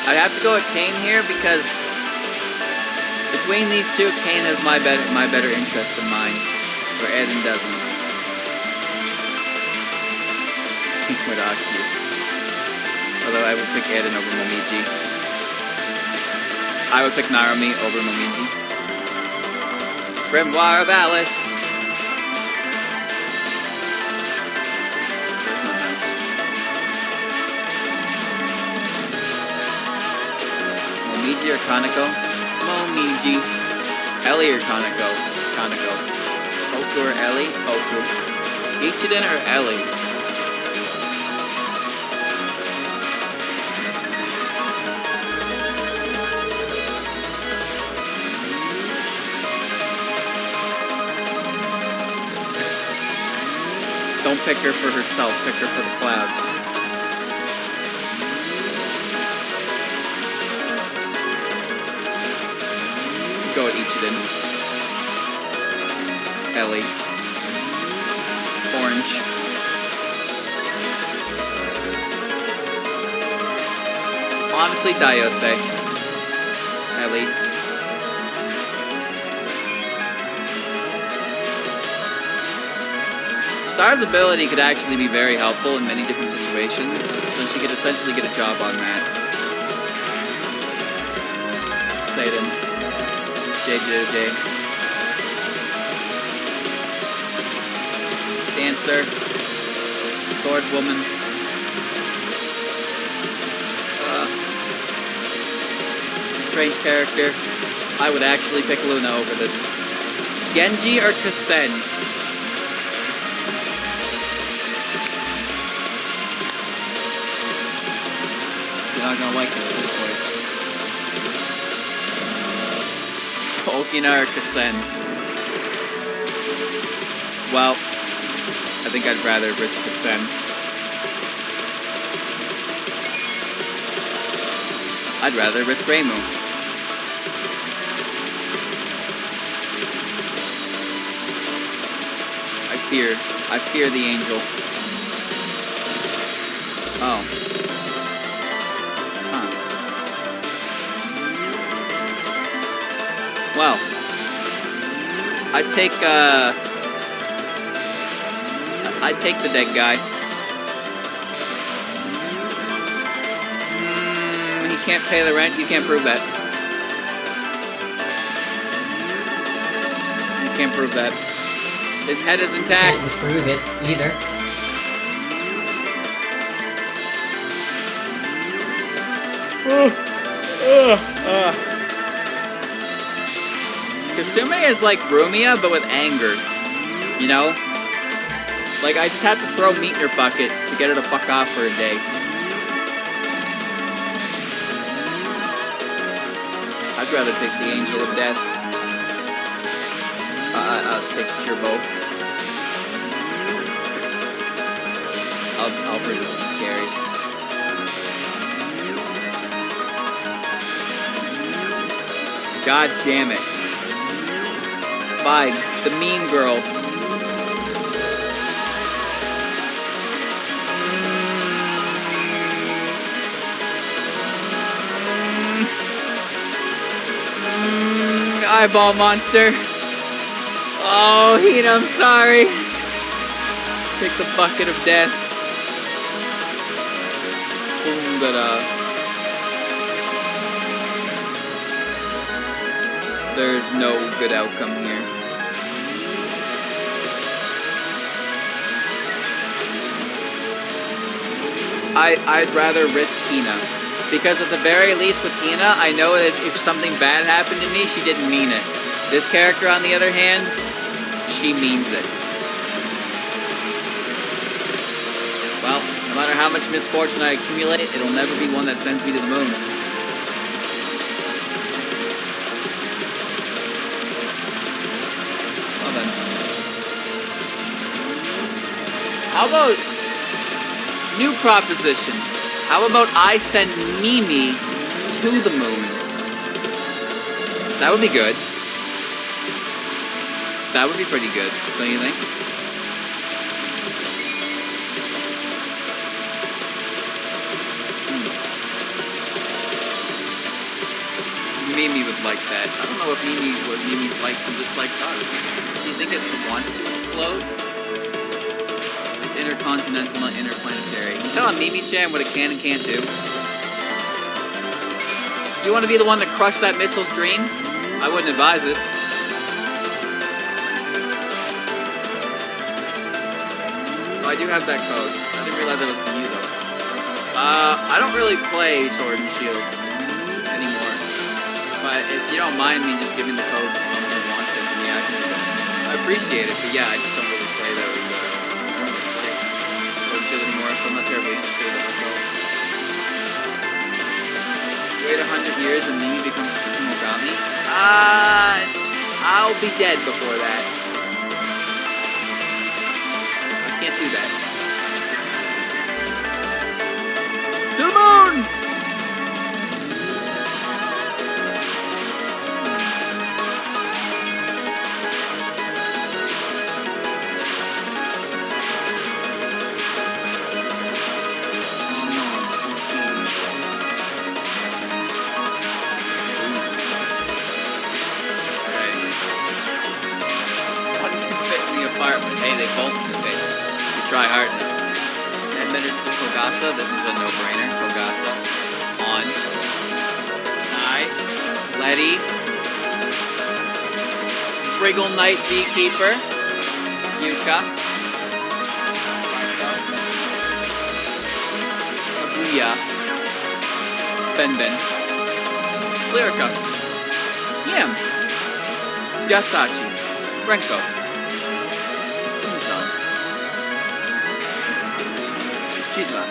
I have to go with Kane here because between these two, Kane has my better interest in mind, where Eden doesn't. Although I would pick Eden over Momiji. I would pick Narumi over Momiji. Grimoire of Alice. Momiji or Kaneko? Momiji. Ellie or Kaneko? Kaneko. Oku or Ellie? Oku. Ichiden or Ellie? Don't pick her for herself, pick her for the cloud. Go at Ichiden. Ellie. Orange. Honestly, Daiose. Ellie. Star's ability could actually be very helpful in many different situations, so she could essentially get a job on that. Satan. JJJ. Dancer. Sword Woman. Strange character. I would actually pick Luna over this. Genji or Kasen? You're not gonna like this voice. Okina or Kasen? Well, I think I'd rather risk Kasen. I'd rather risk Reimu. I fear the angel. Oh. Well, I'd take the dead guy. He can't pay the rent. You can't prove that. You can't prove that. His head is intact. Can't prove it either. Kasume is like Rumia, but with anger. You know? Like, I just have to throw meat in her bucket to get her to fuck off for a day. I'd rather take the Angel of Death. I'll take Turbo. I'll bring this scary. God damn it. Fine, the mean girl. Eyeball monster. Oh, Hina, I'm sorry. Take the bucket of death. Boom, there's no good outcome here. I'd rather risk Hina. Because at the very least with Hina, I know that if something bad happened to me, she didn't mean it. This character, on the other hand, she means it. Well, no matter how much misfortune I accumulate, it'll never be one that sends me to the moon. Well then. How about new proposition? How about I send Mimi to the moon? That would be good. That would be pretty good, don't you think? Mimi would like that. I don't know what Mimi likes and dislikes are. Do you think it wants to explode? Intercontinental, not interplanetary. You tell Mimi-chan what it can and can't do. Do you want to be the one that crushed that missile's dream? I wouldn't advise it. Oh, I do have that code. I didn't realize that was from you, though. I don't really play Sword and Shield anymore. But if you don't mind me just giving the code to someone who wants it, yeah, I appreciate it. But yeah, I just don't really play those. Anymore, so I'm not terribly interested in it. Wait 100 years and Mimi becomes a Tsukimogami? I'll be dead before that. I can't do that. To the moon! Hey, they both can fit. You try hard enough. 10 minutes to Kogasa. This is a no-brainer. Kogasa. On. Nai. Letty. Wriggle Knight Beekeeper. Yuka. Kaguya. Ben. Lyrica. Yam. Yasashi. Renko. Shizuha.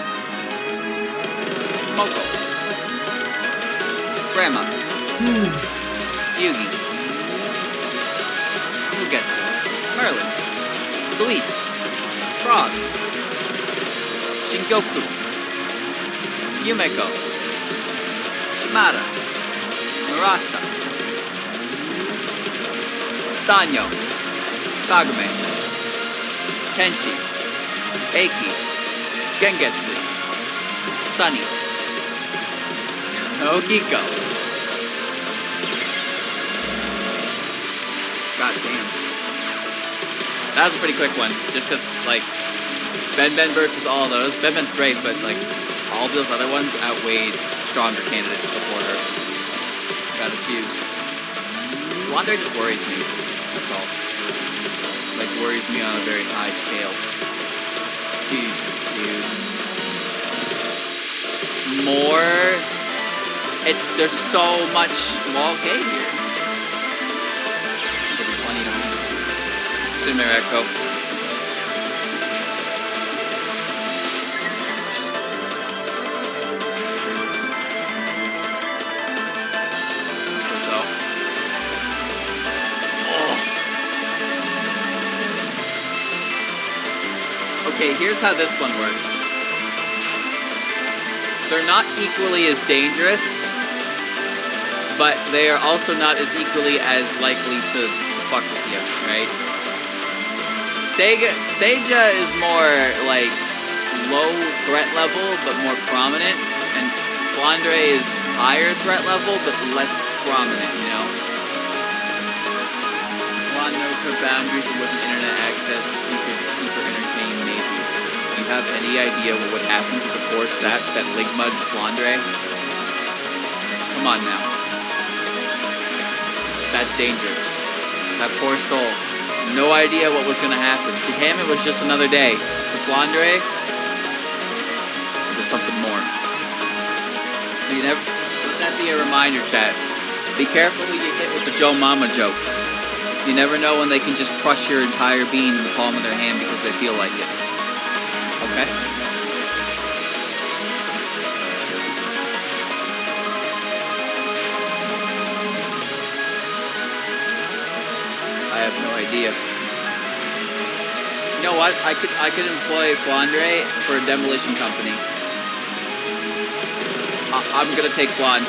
Moko. Grandma. Yugi. Mugetsu. Merlin. Luis. Frog. Shingoku. Yumeko. Shimada. Murasa. Sanyo. Sagame. Tenshi. Eiki. Gengetsu. Sunny. Ogiko. God damn. That was a pretty quick one. Just because, like, Ben versus all those. Ben's great, but, like, all those other ones outweighed stronger candidates before her. Gotta choose. Wander just worries me. That's all. Like, worries me on a very high scale. Huge. More there's so much wall K here. There'll be plenty to Cinematic Echo. Okay, here's how this one works. They're not equally as dangerous, but they are also not as equally as likely to fuck with you, right? Seija is more, like, low threat level, but more prominent, and Flandre is higher threat level, but less prominent, you know? Flan knows her boundaries, and with internet access, you could keep her entertained, maybe. Do you have any idea what would happen to the poor sap that Ligma Flandre? Come on now. That's dangerous. That poor soul. No idea what was gonna happen. To him, it was just another day. To Flandre, there's something more. You never. Let that be a reminder, chat. Be careful who you hit with the Joe Mama jokes. You never know when they can just crush your entire being in the palm of their hand because they feel like it. Okay? I have no idea. You know what? I could employ Flandre for a demolition company. I'm gonna take Flan.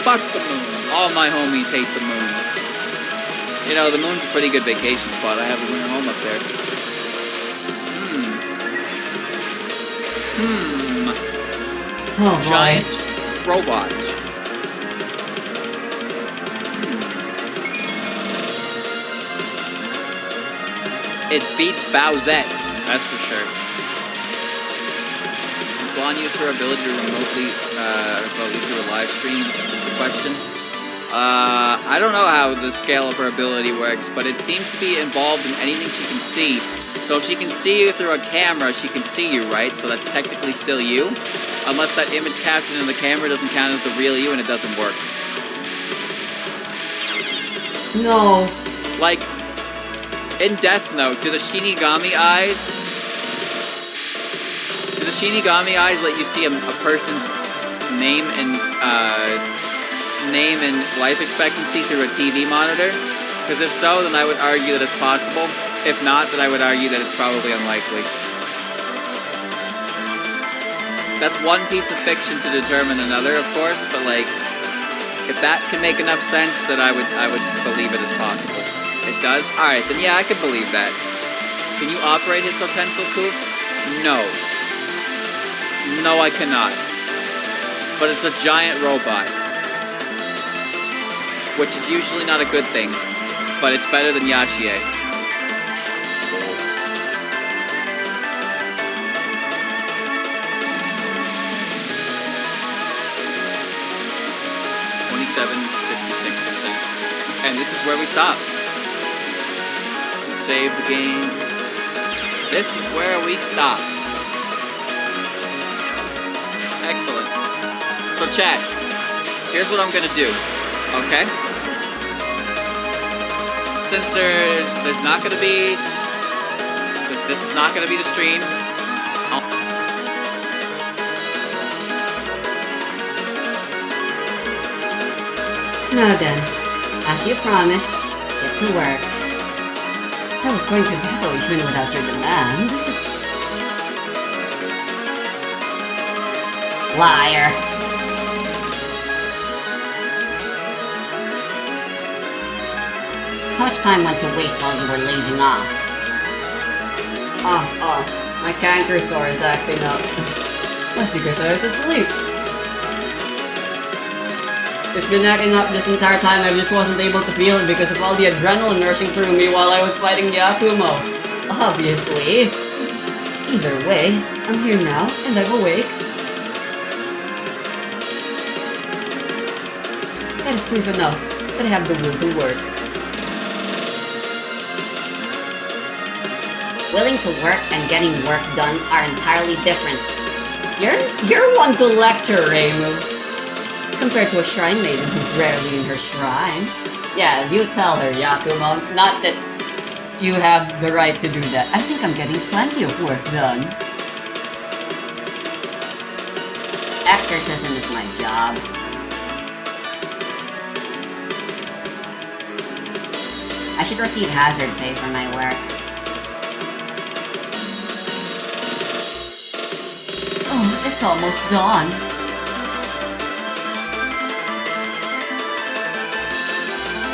Fuck the moon. All my homies hate the moon. You know, the moon's a pretty good vacation spot. I have a winter home up there. Oh, Giant robot. It beats Bowsette, that's for sure. Blonde used her ability to remotely do a live stream, is the question. I don't know how the scale of her ability works, but it seems to be involved in anything she can see. So if she can see you through a camera, she can see you, right? So that's technically still you. Unless that image captured in the camera doesn't count as the real you and it doesn't work. No. Like, in Death Note, do the Shinigami eyes let you see a person's name and life expectancy through a TV monitor? Because if so, then I would argue that it's possible. If not, then I would argue that it's probably unlikely. That's one piece of fiction to determine another, of course, but like, if that can make enough sense, then I would believe it as possible. It does? Alright, then yeah, I could believe that. Can you operate his utensil coup? No. No, I cannot. But it's a giant robot. Which is usually not a good thing. But it's better than Yashie. And this is where we stop. Save the game. This is where we stop. Excellent. So chat, here's what I'm gonna do, okay? Since there's not gonna be, this is not gonna be the stream. Now then, as you promised, get to work. I was going to do so even without your demands. Liar. How much time went to waste while you were lazing off? My canker sore is acting up. That's because I was asleep. It's been acting up this entire time. I just wasn't able to feel it because of all the adrenaline rushing through me while I was fighting the Akumo. Obviously. Either way, I'm here now, and I'm awake. That is proof enough that I have the will to work. Willing to work and getting work done are entirely different. You're one to lecture, Reimu. Compared to a shrine maiden who's rarely in her shrine. Yeah, you tell her, Yakumo. Not that you have the right to do that. I think I'm getting plenty of work done. Exorcism is my job. I should receive hazard pay for my work. Oh, it's almost dawn.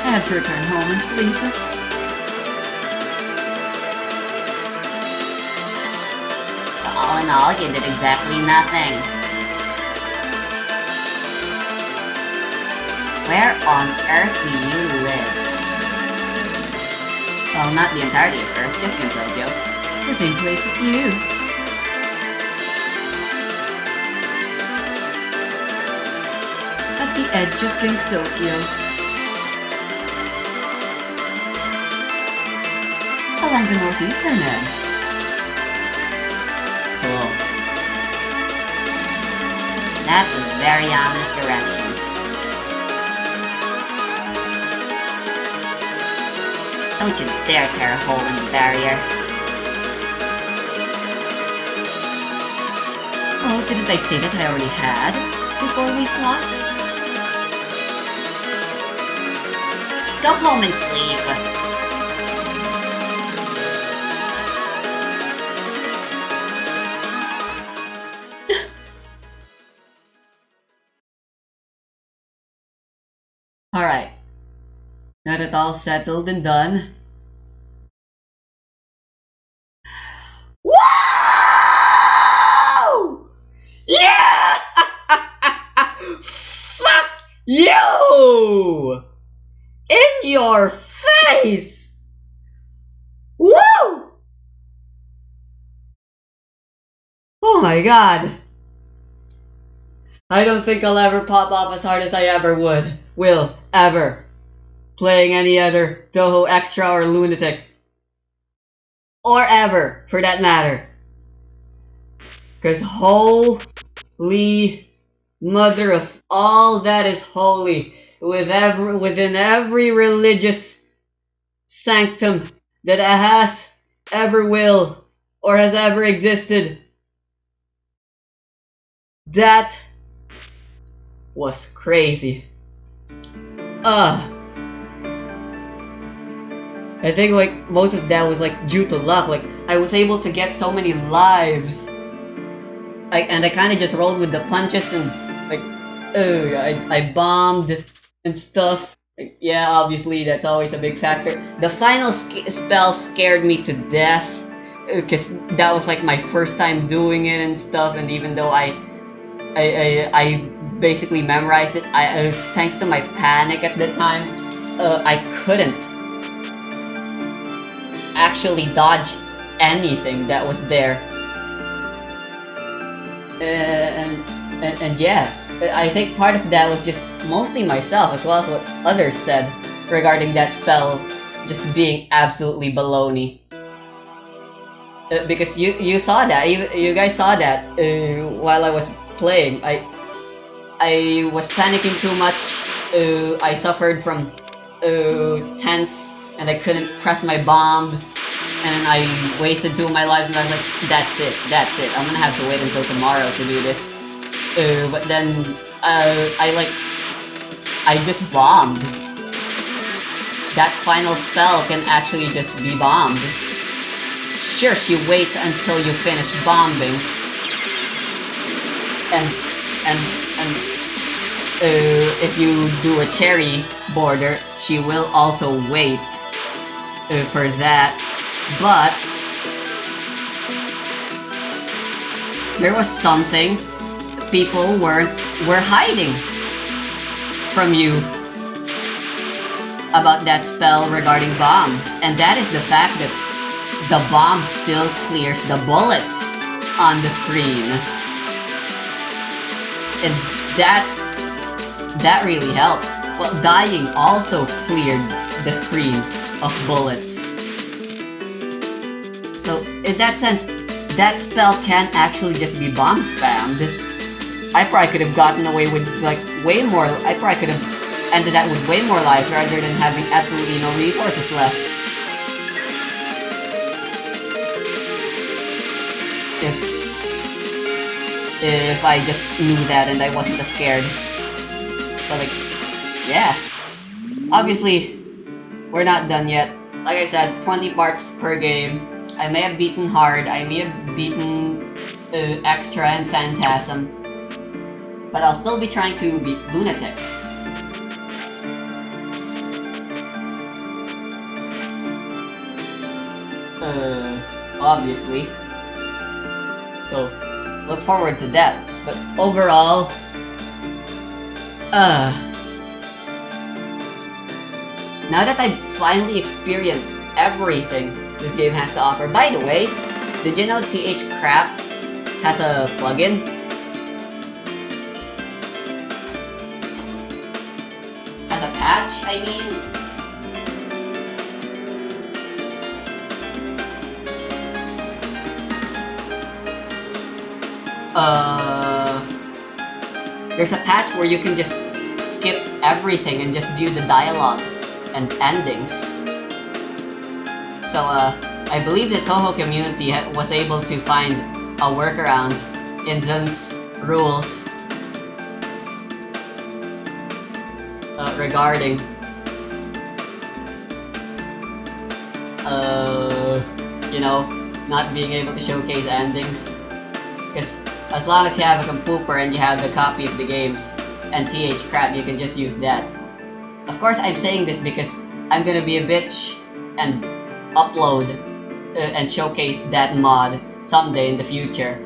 I have to return home and sleep. So all in all, you did exactly nothing. Where on earth do you live? Well, not the entirety of Earth, just in Tokyo. The same place as you. At the edge of Tokyo. Along the northeastern edge. Cool. That's a very ominous direction. Don't you dare tear a hole in the barrier. Oh, didn't I say that I already had before we fought? Go home and sleep. Alright. Now that all settled and done. Whoa! Yeah! Fuck you! In your face! Woo! Oh my god. I don't think I'll ever pop off as hard as I ever will, ever. Playing any other Touhou Extra or Lunatic. Or ever, for that matter. Because holy mother of all that is holy, within every religious sanctum that has, ever will, or has ever existed, that was crazy. I think like most of that was like due to luck. Like I was able to get so many lives, and I kind of just rolled with the punches and like, I bombed and stuff. Like, yeah, obviously that's always a big factor. The final spell scared me to death because that was like my first time doing it and stuff. And even though I basically memorized it, thanks to my panic at the time, I couldn't actually dodge anything that was there. And yeah, I think part of that was just mostly myself as well as what others said regarding that spell just being absolutely baloney. Because you saw that, you guys saw that while I was playing. I was panicking too much. I suffered from tense, and I couldn't press my bombs, and I wasted 2 of my lives, and I was like, that's it, I'm gonna have to wait until tomorrow to do this. But then, I just bombed. That final spell can actually just be bombed. Sure, she waits until you finish bombing, and if you do a cherry border, she will also wait for that. But there was something people were hiding from you about that spell regarding bombs, and that is the fact that the bomb still clears the bullets on the screen. And that really helped. Well, dying also cleared the screen of bullets. So, in that sense, that spell can't actually just be bomb spammed. I probably could have gotten away with, like, way more. I probably could have ended that with way more lives rather than having absolutely no resources left. If I just knew that and I wasn't as scared. But, like, yeah. Obviously, we're not done yet. Like I said, 20 parts per game. I may have beaten Hard, I may have beaten Extra and Phantasm, but I'll still be trying to beat Lunatic. Obviously. So, look forward to that. But overall, now that I've finally experienced everything this game has to offer. By the way, did you know TH Crap has a plugin? Has a patch, I mean? There's a patch where you can just skip everything and just view the dialogue and endings. So, I believe the Touhou community was able to find a workaround in Zun's rules regarding you know, not being able to showcase endings. Because as long as you have a Compooper and you have the copy of the games and TH Crap, you can just use that. Of course, I'm saying this because I'm gonna be a bitch and upload and showcase that mod someday in the future.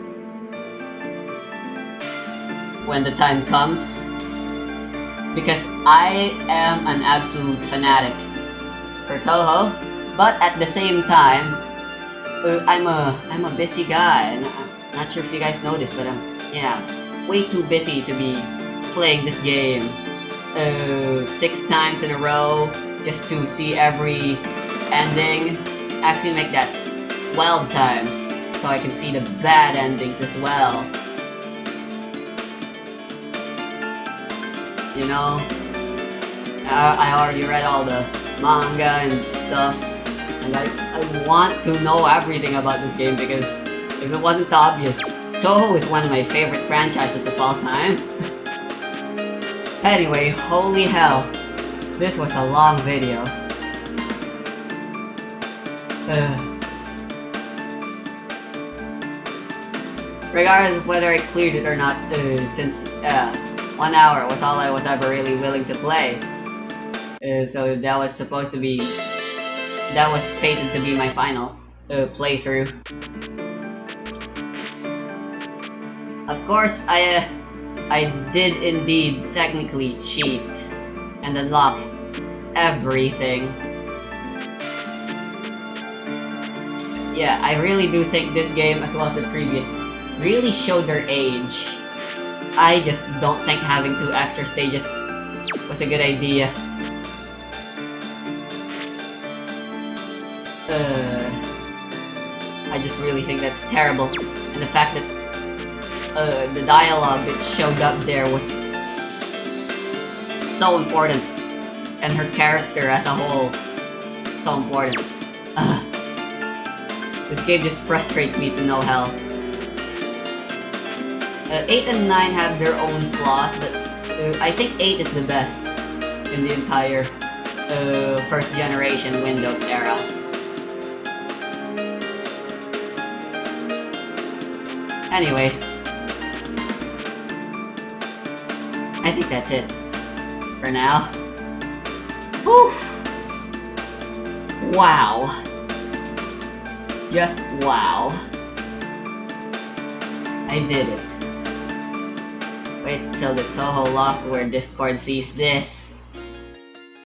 When the time comes. Because I am an absolute fanatic for Touhou, but at the same time, I'm a busy guy, and I'm not sure if you guys know this, but I'm way too busy to be playing this game 6 times in a row just to see every ending. Actually make that 12 times so I can see the bad endings as well. You know, I already read all the manga and stuff, and I want to know everything about this game because if it wasn't obvious, Touhou is one of my favorite franchises of all time. Anyway, holy hell, this was a long video. Regardless of whether I cleared it or not, since 1 hour was all I was ever really willing to play. So that was supposed to be... that was fated to be my final playthrough. Of course, I did indeed technically cheat and unlock everything. Yeah, I really do think this game, as well as the previous, really showed their age. I just don't think having 2 extra stages was a good idea. I just really think that's terrible. And the fact that the dialogue that showed up there was so important. And her character as a whole, so important. This game just frustrates me to no hell. 8 and 9 have their own flaws, but I think 8 is the best in the entire first generation Windows era. Anyway, I think that's it for now. Whew! Wow. Just wow. I did it. Wait till the Touhou Lost Word Discord sees this.